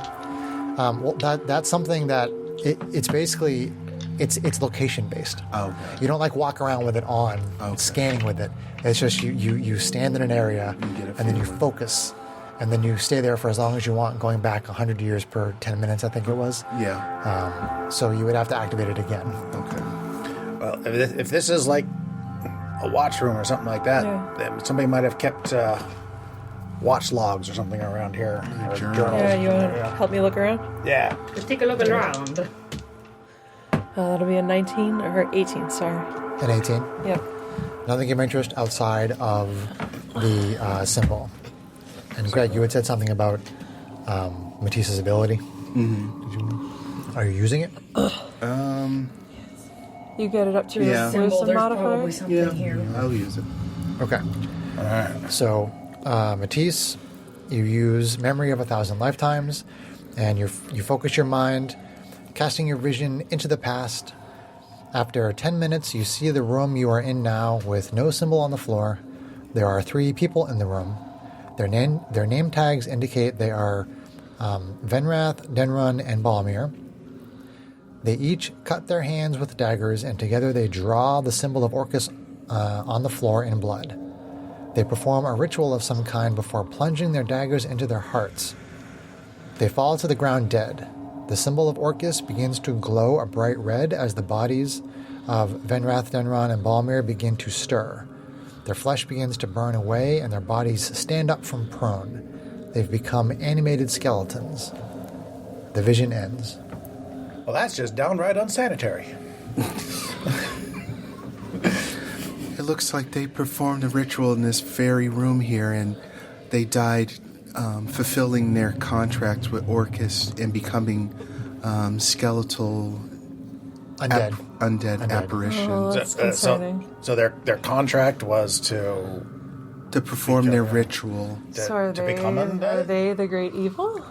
[SPEAKER 1] Well, that's something that it's basically it's location based.
[SPEAKER 5] Oh, okay.
[SPEAKER 1] You don't like walk around with it on,
[SPEAKER 5] Okay.
[SPEAKER 1] scanning with it. It's just you stand in an area
[SPEAKER 5] You get a
[SPEAKER 1] and then you
[SPEAKER 5] feel.
[SPEAKER 1] focus, and then you stay there for as long as you want, going back 100 years per 10 minutes, I think it was.
[SPEAKER 5] Yeah.
[SPEAKER 1] So you would have to activate it again.
[SPEAKER 5] Okay.
[SPEAKER 2] Well, if this is like a watch room or something like that,
[SPEAKER 3] Yeah.
[SPEAKER 2] then somebody might have kept watch logs or something around here. Or
[SPEAKER 5] journals.
[SPEAKER 2] journals.
[SPEAKER 3] Yeah, you want to help me look around?
[SPEAKER 2] Yeah.
[SPEAKER 4] Just take a look around.
[SPEAKER 3] That'll be a 19 or 18. Sorry.
[SPEAKER 1] At 18,
[SPEAKER 3] Yep.
[SPEAKER 1] nothing of interest outside of the symbol. And Greg, you had said something about Matisse's ability. Mm-hmm. Are you using it?
[SPEAKER 3] You get it up to
[SPEAKER 5] Yeah.
[SPEAKER 3] your
[SPEAKER 4] Symbol,
[SPEAKER 3] wisdom
[SPEAKER 4] there's
[SPEAKER 3] modifier.
[SPEAKER 4] probably something
[SPEAKER 5] Yeah.
[SPEAKER 4] here.
[SPEAKER 5] I'll use it.
[SPEAKER 1] Okay.
[SPEAKER 2] All right.
[SPEAKER 1] So, Matisse, you use Memory of 1,000 Lifetimes, and you focus your mind, casting your vision into the past. After 10 minutes, you see the room you are in now with no symbol on the floor. There are 3 people in the room. Their name tags indicate they are Venrath, Denrun, and Balmir. They each cut their hands with daggers, and together they draw the symbol of Orcus on the floor in blood. They perform a ritual of some kind before plunging their daggers into their hearts. They fall to the ground dead. The symbol of Orcus begins to glow a bright red as the bodies of Venrath, Denron, and Balmir begin to stir. Their flesh begins to burn away, and their bodies stand up from prone. They've become animated skeletons. The vision ends.
[SPEAKER 2] Well, that's just downright unsanitary.
[SPEAKER 5] It looks like they performed a ritual in this very room here, and they died fulfilling their contract with Orcus and becoming skeletal undead apparitions.
[SPEAKER 3] Oh, that's concerning.
[SPEAKER 2] So their contract was to
[SPEAKER 5] To perform their ritual.
[SPEAKER 3] So are
[SPEAKER 2] to become undead?
[SPEAKER 3] Are they the great evil?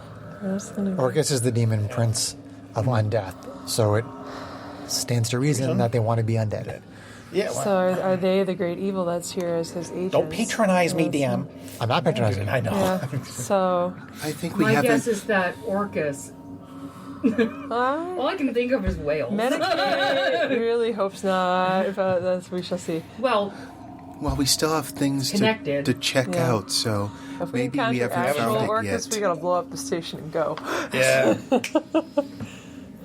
[SPEAKER 1] Orcus is the demon prince of undeath, so it stands to reason that they want to be undead.
[SPEAKER 2] Yeah.
[SPEAKER 3] So are they the great evil that's here as his agents?
[SPEAKER 2] Don't patronize me, DM.
[SPEAKER 1] I'm not patronizing.
[SPEAKER 2] I know.
[SPEAKER 3] Yeah. So
[SPEAKER 5] I think we
[SPEAKER 4] My
[SPEAKER 5] haven't.
[SPEAKER 4] guess is that Orcus. All I can think of is whales.
[SPEAKER 3] Medicaid really hopes not, but we shall see.
[SPEAKER 4] Well,
[SPEAKER 5] Well, we still have things
[SPEAKER 4] Connected.
[SPEAKER 5] to check
[SPEAKER 3] Yeah.
[SPEAKER 5] out, so
[SPEAKER 3] If we
[SPEAKER 5] maybe
[SPEAKER 3] encounter
[SPEAKER 5] we haven't
[SPEAKER 3] actual
[SPEAKER 5] found it
[SPEAKER 3] Orcus,
[SPEAKER 5] yet.
[SPEAKER 3] we gotta blow up the station and go.
[SPEAKER 2] Yeah.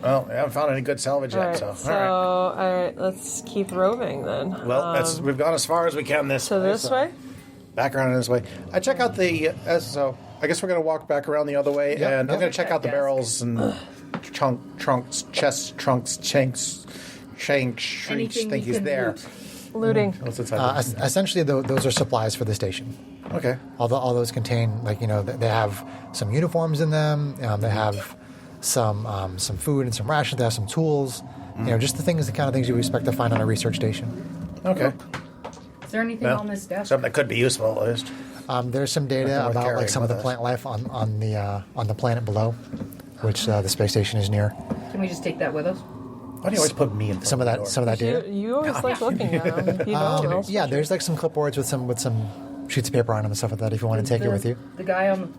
[SPEAKER 2] Well, I haven't found any good salvage yet,
[SPEAKER 3] Alright,
[SPEAKER 2] so.
[SPEAKER 3] so
[SPEAKER 2] All right.
[SPEAKER 3] alright, let's keep roving then.
[SPEAKER 2] Well, we've gone as far as we can this
[SPEAKER 3] So
[SPEAKER 2] way.
[SPEAKER 3] this way?
[SPEAKER 2] Back around this way. I check out the. So I guess we're going to walk back around the other way,
[SPEAKER 1] Yeah,
[SPEAKER 2] and I'm
[SPEAKER 1] yeah.
[SPEAKER 2] going to check out the
[SPEAKER 4] Desk.
[SPEAKER 2] barrels and trunks, chests, trunks, shanks, shrinks,
[SPEAKER 4] anything
[SPEAKER 2] think
[SPEAKER 4] we
[SPEAKER 2] he's
[SPEAKER 4] can
[SPEAKER 2] there.
[SPEAKER 4] loot.
[SPEAKER 3] Looting.
[SPEAKER 2] What's inside?
[SPEAKER 1] Essentially, those are supplies for the station.
[SPEAKER 2] Okay.
[SPEAKER 1] All those contain, they have some uniforms in them. They have some food and some rations. They have some tools. Just the kind of things you expect to find on a research station.
[SPEAKER 2] Okay.
[SPEAKER 4] Is there anything
[SPEAKER 2] Well,
[SPEAKER 4] on this desk?
[SPEAKER 2] something that could be useful at least.
[SPEAKER 1] There's some data
[SPEAKER 2] Nothing worth
[SPEAKER 1] about
[SPEAKER 2] carrying
[SPEAKER 1] some of the
[SPEAKER 2] with us.
[SPEAKER 1] plant life on the planet below, which the space station is near.
[SPEAKER 4] Can we just take that with us?
[SPEAKER 2] Why do you always put me in front
[SPEAKER 1] Some of
[SPEAKER 2] the
[SPEAKER 1] that
[SPEAKER 3] You,
[SPEAKER 1] data.
[SPEAKER 3] you always like looking at them. You know.
[SPEAKER 1] Yeah, there's some clipboards with some sheets of paper on them and stuff like that. If you want to take it with you.
[SPEAKER 4] The guy on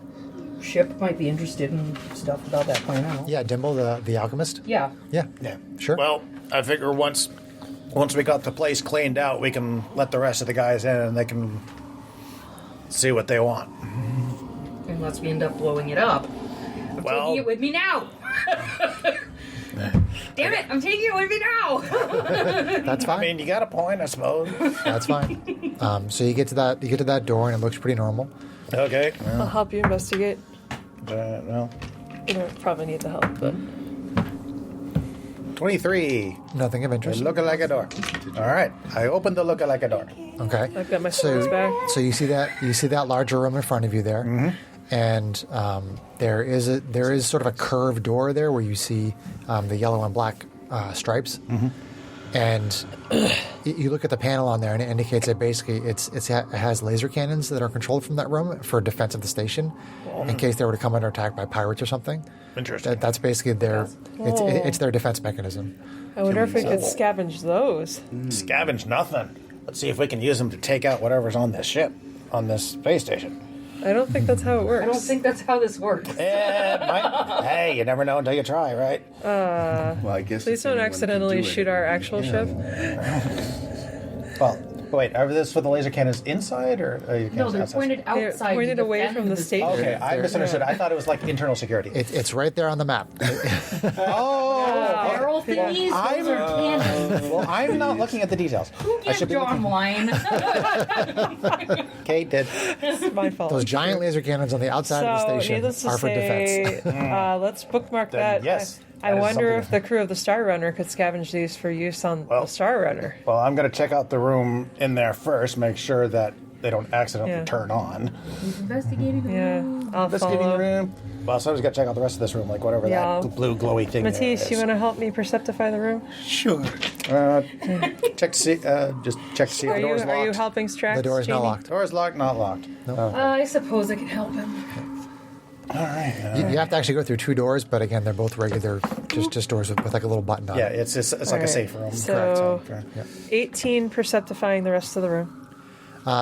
[SPEAKER 4] the ship might be interested in stuff about that planet.
[SPEAKER 1] Yeah, Dimble, the alchemist.
[SPEAKER 4] Yeah.
[SPEAKER 1] Yeah,
[SPEAKER 2] Yeah.
[SPEAKER 1] sure.
[SPEAKER 2] Well, I figure once we got the place cleaned out, we can let the rest of the guys in and they can see what they want.
[SPEAKER 4] Unless we end up blowing it up. I'm
[SPEAKER 2] Well-
[SPEAKER 4] taking it with me now. Damn it! I'm taking it with me now.
[SPEAKER 1] That's fine.
[SPEAKER 2] I mean, you got a point, I suppose.
[SPEAKER 1] That's fine. So you get to that door and it looks pretty normal.
[SPEAKER 2] Okay.
[SPEAKER 3] I'll help you investigate.
[SPEAKER 2] Well,
[SPEAKER 3] You don't probably need the help, but
[SPEAKER 2] 23.
[SPEAKER 1] Nothing of interest.
[SPEAKER 2] Look-a-like door. All right. I opened the look-a-like door.
[SPEAKER 1] Okay.
[SPEAKER 3] I've got my swords back.
[SPEAKER 1] So you see that larger room in front of you there, and there is sort of a curved door there where you see the yellow and black stripes, and you look at the panel on there and it indicates that basically it has laser cannons that are controlled from that room for defense of the station, in case they were to come under attack by pirates or something.
[SPEAKER 2] Interesting.
[SPEAKER 1] That's basically it's their defense mechanism.
[SPEAKER 3] I wonder if we could scavenge those.
[SPEAKER 2] Scavenge nothing. Let's see if we can use them to take out whatever's on this ship, on this space station.
[SPEAKER 3] I don't think that's how it works.
[SPEAKER 4] I don't think that's how this works.
[SPEAKER 2] Hey, you never know until you try, right?
[SPEAKER 5] Well, I guess
[SPEAKER 3] Please
[SPEAKER 5] if
[SPEAKER 3] don't
[SPEAKER 5] anyone can
[SPEAKER 3] accidentally
[SPEAKER 5] do it,
[SPEAKER 3] shoot our actual ship.
[SPEAKER 2] Well, wait, are this for the laser cannons inside or
[SPEAKER 4] No, they're pointed
[SPEAKER 3] They're
[SPEAKER 4] outside.
[SPEAKER 3] pointed
[SPEAKER 4] to
[SPEAKER 3] away
[SPEAKER 4] defend
[SPEAKER 3] from the station.
[SPEAKER 2] Okay, I misunderstood. I thought it was like internal security.
[SPEAKER 1] It's right there on the map.
[SPEAKER 4] Barrel thingies, those are cannons.
[SPEAKER 2] Well, I'm not looking at the details.
[SPEAKER 4] Who
[SPEAKER 2] I
[SPEAKER 4] gives
[SPEAKER 2] should be
[SPEAKER 4] John
[SPEAKER 2] looking.
[SPEAKER 4] wine?
[SPEAKER 2] Kate did.
[SPEAKER 3] It's my fault.
[SPEAKER 1] Those giant laser cannons on the outside of the
[SPEAKER 3] So,
[SPEAKER 1] station
[SPEAKER 3] needless to
[SPEAKER 1] are for defense.
[SPEAKER 3] say, let's bookmark
[SPEAKER 2] Then
[SPEAKER 3] that.
[SPEAKER 2] yes,
[SPEAKER 3] I
[SPEAKER 2] that is
[SPEAKER 3] wonder
[SPEAKER 2] something
[SPEAKER 3] if the crew of the Star Runner could scavenge these for use on
[SPEAKER 2] Well-
[SPEAKER 3] the Star Runner.
[SPEAKER 2] Well, I'm going to check out the room in there first, make sure that they don't accidentally
[SPEAKER 3] Yeah.
[SPEAKER 2] turn on.
[SPEAKER 4] He's investigating the
[SPEAKER 3] Yeah,
[SPEAKER 4] room.
[SPEAKER 3] I'll
[SPEAKER 2] Investigating the
[SPEAKER 3] follow.
[SPEAKER 2] room. Well, somebody's got to check out the rest of this room, like whatever
[SPEAKER 3] Yeah.
[SPEAKER 2] that blue glowy thing
[SPEAKER 3] Matisse,
[SPEAKER 2] is.
[SPEAKER 3] you want to help me perceptify the room?
[SPEAKER 5] Sure.
[SPEAKER 2] Check to see, just check to see if
[SPEAKER 3] Are
[SPEAKER 2] the door's
[SPEAKER 3] you
[SPEAKER 2] locked.
[SPEAKER 3] helping Strax?
[SPEAKER 1] The door is not
[SPEAKER 3] Jamie?
[SPEAKER 1] locked.
[SPEAKER 2] Door's locked, not locked.
[SPEAKER 4] I suppose I can help him.
[SPEAKER 2] All right.
[SPEAKER 1] You have to actually go through two doors, but again, they're both regular, just doors with like a little button on
[SPEAKER 2] Yeah,
[SPEAKER 1] it.
[SPEAKER 2] it's like a
[SPEAKER 3] Alright,
[SPEAKER 2] safe room.
[SPEAKER 3] so-
[SPEAKER 2] Correct. Yeah.
[SPEAKER 3] 18 perceptifying the rest of the room.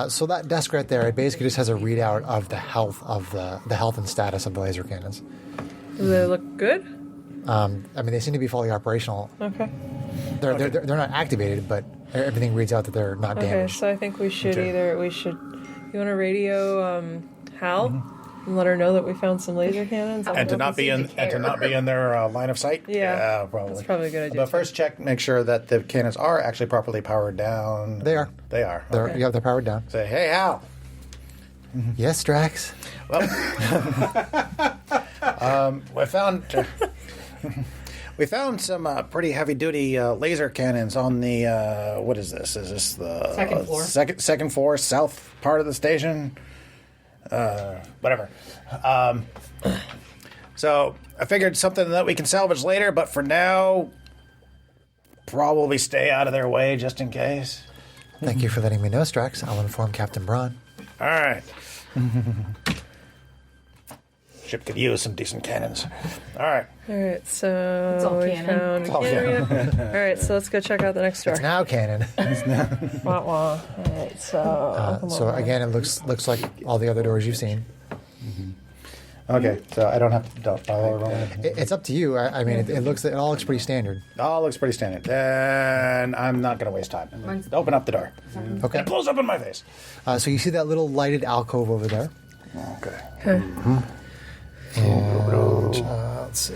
[SPEAKER 1] So that desk right there, it basically just has a readout of the health of the health and status of the laser cannons.
[SPEAKER 3] Do they look good?
[SPEAKER 1] I mean, they seem to be fully operational.
[SPEAKER 3] Okay.
[SPEAKER 1] They're not activated, but everything reads out that they're not
[SPEAKER 3] Okay,
[SPEAKER 1] damaged.
[SPEAKER 3] so I think we should
[SPEAKER 2] Okay.
[SPEAKER 3] you want to radio Hal and let her know that we found some laser cannons?
[SPEAKER 2] And to not be in their line of sight.
[SPEAKER 3] Yeah,
[SPEAKER 2] probably.
[SPEAKER 3] that's probably a good idea.
[SPEAKER 2] But first, make sure that the cannons are actually properly powered down.
[SPEAKER 1] They are.
[SPEAKER 2] They are.
[SPEAKER 1] They're,
[SPEAKER 2] Okay.
[SPEAKER 1] yeah, they're powered down.
[SPEAKER 2] Say, hey, Hal.
[SPEAKER 1] Yes, Drax.
[SPEAKER 2] Well, we found We found some pretty heavy-duty laser cannons on the, what is this? Is this the...
[SPEAKER 4] Second floor.
[SPEAKER 2] Second floor, south part of the station? Whatever. So I figured something that we can salvage later, but for now, probably stay out of their way just in case.
[SPEAKER 1] Thank you for letting me know, Strax. I'll inform Captain Braun.
[SPEAKER 2] All right. Ship could use some decent cannons. All right.
[SPEAKER 3] All right, so
[SPEAKER 4] It's all
[SPEAKER 3] we
[SPEAKER 4] canon.
[SPEAKER 3] found
[SPEAKER 2] It's all
[SPEAKER 3] all right, so let's go check out the next door.
[SPEAKER 1] It's now canon.
[SPEAKER 3] Wah, wah. All right, so
[SPEAKER 1] So again, it looks like all the other doors you've seen.
[SPEAKER 2] Okay, so I don't have to follow rolling.
[SPEAKER 1] It's up to you. I mean, it all looks pretty standard.
[SPEAKER 2] All looks pretty standard. Then I'm not going to waste time. Open up the door.
[SPEAKER 1] Okay.
[SPEAKER 2] It blows up in my face.
[SPEAKER 1] So you see that little lighted alcove over there.
[SPEAKER 2] Okay.
[SPEAKER 1] And let's see.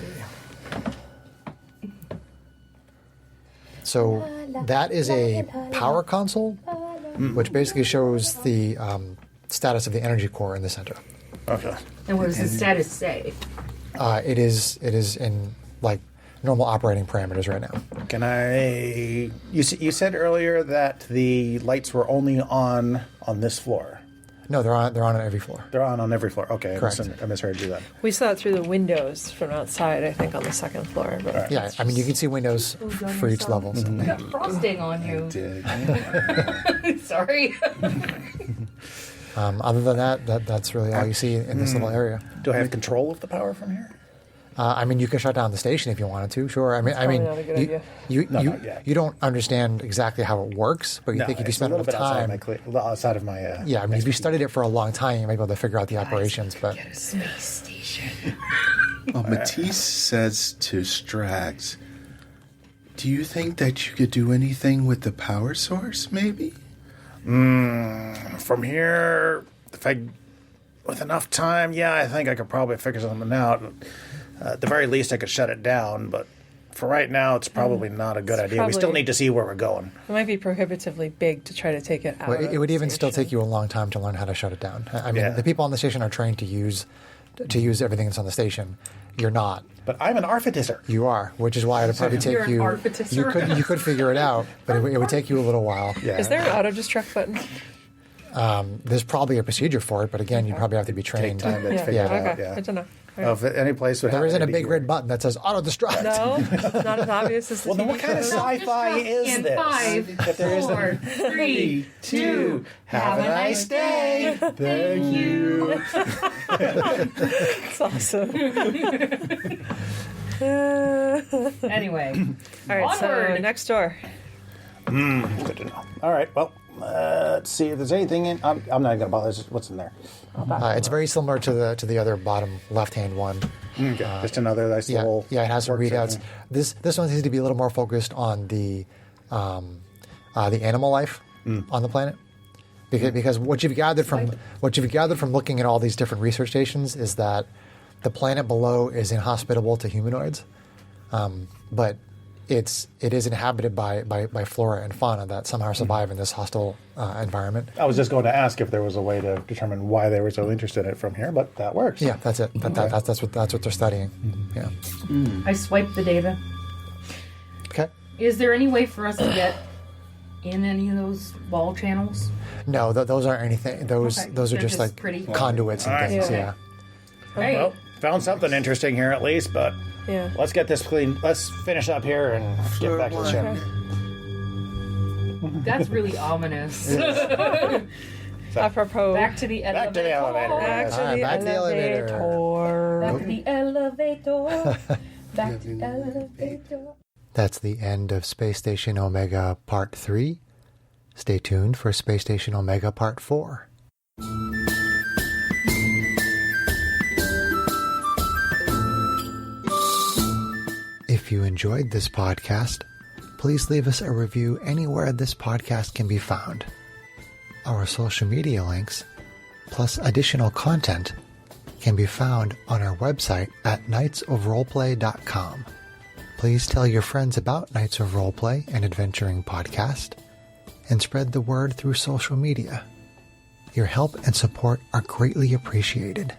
[SPEAKER 1] So that is a power console, which basically shows the status of the energy core in the center.
[SPEAKER 2] Okay.
[SPEAKER 4] And what does the status say?
[SPEAKER 1] It is in like normal operating parameters right now.
[SPEAKER 2] Can I? You said earlier that the lights were only on this floor.
[SPEAKER 1] No, they're on every floor.
[SPEAKER 2] They're on every floor. Okay,
[SPEAKER 1] Correct.
[SPEAKER 2] I misheard you then.
[SPEAKER 3] we saw it through the windows from outside, I think, on the second floor. But
[SPEAKER 1] Yeah, I mean you can see windows for each level. So.
[SPEAKER 4] You got frosting on you.
[SPEAKER 5] Did.
[SPEAKER 4] Sorry.
[SPEAKER 1] Other than that's really all you see in this little area.
[SPEAKER 2] Do I have control of the power from here?
[SPEAKER 1] I mean, you can shut down the station if you wanted to. Sure. I mean,
[SPEAKER 3] probably not a good idea.
[SPEAKER 1] you don't understand exactly how it works, but you think if you
[SPEAKER 2] it's
[SPEAKER 1] spend
[SPEAKER 2] a
[SPEAKER 1] enough
[SPEAKER 2] little bit
[SPEAKER 1] time,
[SPEAKER 2] outside of my.
[SPEAKER 1] yeah, I mean, if you studied it for a long time, you might be able to figure out the operations. But
[SPEAKER 4] Space station.
[SPEAKER 5] Well, Matisse says to Strax, do you think that you could do anything with the power source, maybe?
[SPEAKER 2] From here, with enough time, yeah, I think I could probably figure something out. At the very least, I could shut it down, but for right now, it's probably not a good idea. We still
[SPEAKER 3] probably-
[SPEAKER 2] need to see where we're going.
[SPEAKER 3] it might be prohibitively big to try to take it out.
[SPEAKER 1] well, it
[SPEAKER 3] of
[SPEAKER 1] would
[SPEAKER 3] the
[SPEAKER 1] even still
[SPEAKER 3] station.
[SPEAKER 1] take you a long time to learn how to shut it down. I mean,
[SPEAKER 2] Yeah.
[SPEAKER 1] the people on the station are trained to use everything that's on the station. You're not.
[SPEAKER 2] But I'm an artificer.
[SPEAKER 1] You are, which is why it'd probably
[SPEAKER 4] You're
[SPEAKER 1] take
[SPEAKER 4] an
[SPEAKER 1] you.
[SPEAKER 4] artificer.
[SPEAKER 1] You could figure it out, but it would take you a little while.
[SPEAKER 2] Yeah.
[SPEAKER 3] Is there an auto destruct button?
[SPEAKER 1] There's probably a procedure for it, but again, you'd probably have to be
[SPEAKER 2] Take
[SPEAKER 1] trained.
[SPEAKER 2] time to
[SPEAKER 3] Yeah.
[SPEAKER 2] figure it
[SPEAKER 3] Okay.
[SPEAKER 2] out. Yeah.
[SPEAKER 3] Good to know.
[SPEAKER 2] If any place would
[SPEAKER 1] There
[SPEAKER 2] have
[SPEAKER 1] isn't
[SPEAKER 2] to
[SPEAKER 1] a
[SPEAKER 2] be
[SPEAKER 1] big
[SPEAKER 2] here.
[SPEAKER 1] red button that says auto destruct.
[SPEAKER 3] No, it's not as obvious as the
[SPEAKER 2] Well, then
[SPEAKER 3] TV
[SPEAKER 2] what kind of
[SPEAKER 3] shows.
[SPEAKER 2] sci-fi is
[SPEAKER 4] In
[SPEAKER 2] this?
[SPEAKER 4] 5,
[SPEAKER 2] If there isn't-
[SPEAKER 4] 4, 3, 2.
[SPEAKER 2] Have a nice day.
[SPEAKER 4] Thank you.
[SPEAKER 3] It's awesome.
[SPEAKER 4] Anyway,
[SPEAKER 3] All right, so
[SPEAKER 4] Onward.
[SPEAKER 3] next door.
[SPEAKER 2] Good to know. All right, well, let's see if there's anything in. I'm not going to bother. What's in there?
[SPEAKER 1] It's very similar to the other bottom left-hand one.
[SPEAKER 2] Okay, just another nice
[SPEAKER 1] Yeah,
[SPEAKER 2] little.
[SPEAKER 1] yeah, it has some
[SPEAKER 2] work
[SPEAKER 1] readouts.
[SPEAKER 2] section.
[SPEAKER 1] This one seems to be a little more focused on the animal life on the planet, because what you've gathered from looking at all these different research stations is that the planet below is inhospitable to humanoids, but it is inhabited by flora and fauna that somehow survive in this hostile environment.
[SPEAKER 2] I was just going to ask if there was a way to determine why they were so interested in it from here, but that works.
[SPEAKER 1] Yeah, that's it. That's what they're studying. Yeah.
[SPEAKER 4] I swiped the data.
[SPEAKER 1] Okay.
[SPEAKER 4] Is there any way for us to get in any of those wall channels?
[SPEAKER 1] No, those aren't anything. Those
[SPEAKER 4] Okay.
[SPEAKER 1] are
[SPEAKER 4] They're
[SPEAKER 1] just
[SPEAKER 4] just
[SPEAKER 1] like
[SPEAKER 4] pretty-
[SPEAKER 1] conduits and
[SPEAKER 2] Alright.
[SPEAKER 1] things.
[SPEAKER 3] Yeah.
[SPEAKER 1] Yeah.
[SPEAKER 4] Hey,
[SPEAKER 2] Well, found something interesting here at least, but
[SPEAKER 3] Yeah.
[SPEAKER 2] let's get this clean. Let's finish up here and get back to the ship.
[SPEAKER 4] that's really ominous.
[SPEAKER 3] Apropos.
[SPEAKER 4] Back to the elevator.
[SPEAKER 2] Back to the elevator.
[SPEAKER 3] Back to
[SPEAKER 1] Alright,
[SPEAKER 3] the
[SPEAKER 1] back to the elevator.
[SPEAKER 4] Back to the elevator. Back to the elevator.
[SPEAKER 1] That's the end of Space Station Omega Part 3. Stay tuned for Space Station Omega Part 4. If you enjoyed this podcast, please leave us a review anywhere this podcast can be found. Our social media links, plus additional content, can be found on our website at knightsofroleplay.com. Please tell your friends about Knights of Roleplay and Adventuring Podcast, and spread the word through social media. Your help and support are greatly appreciated.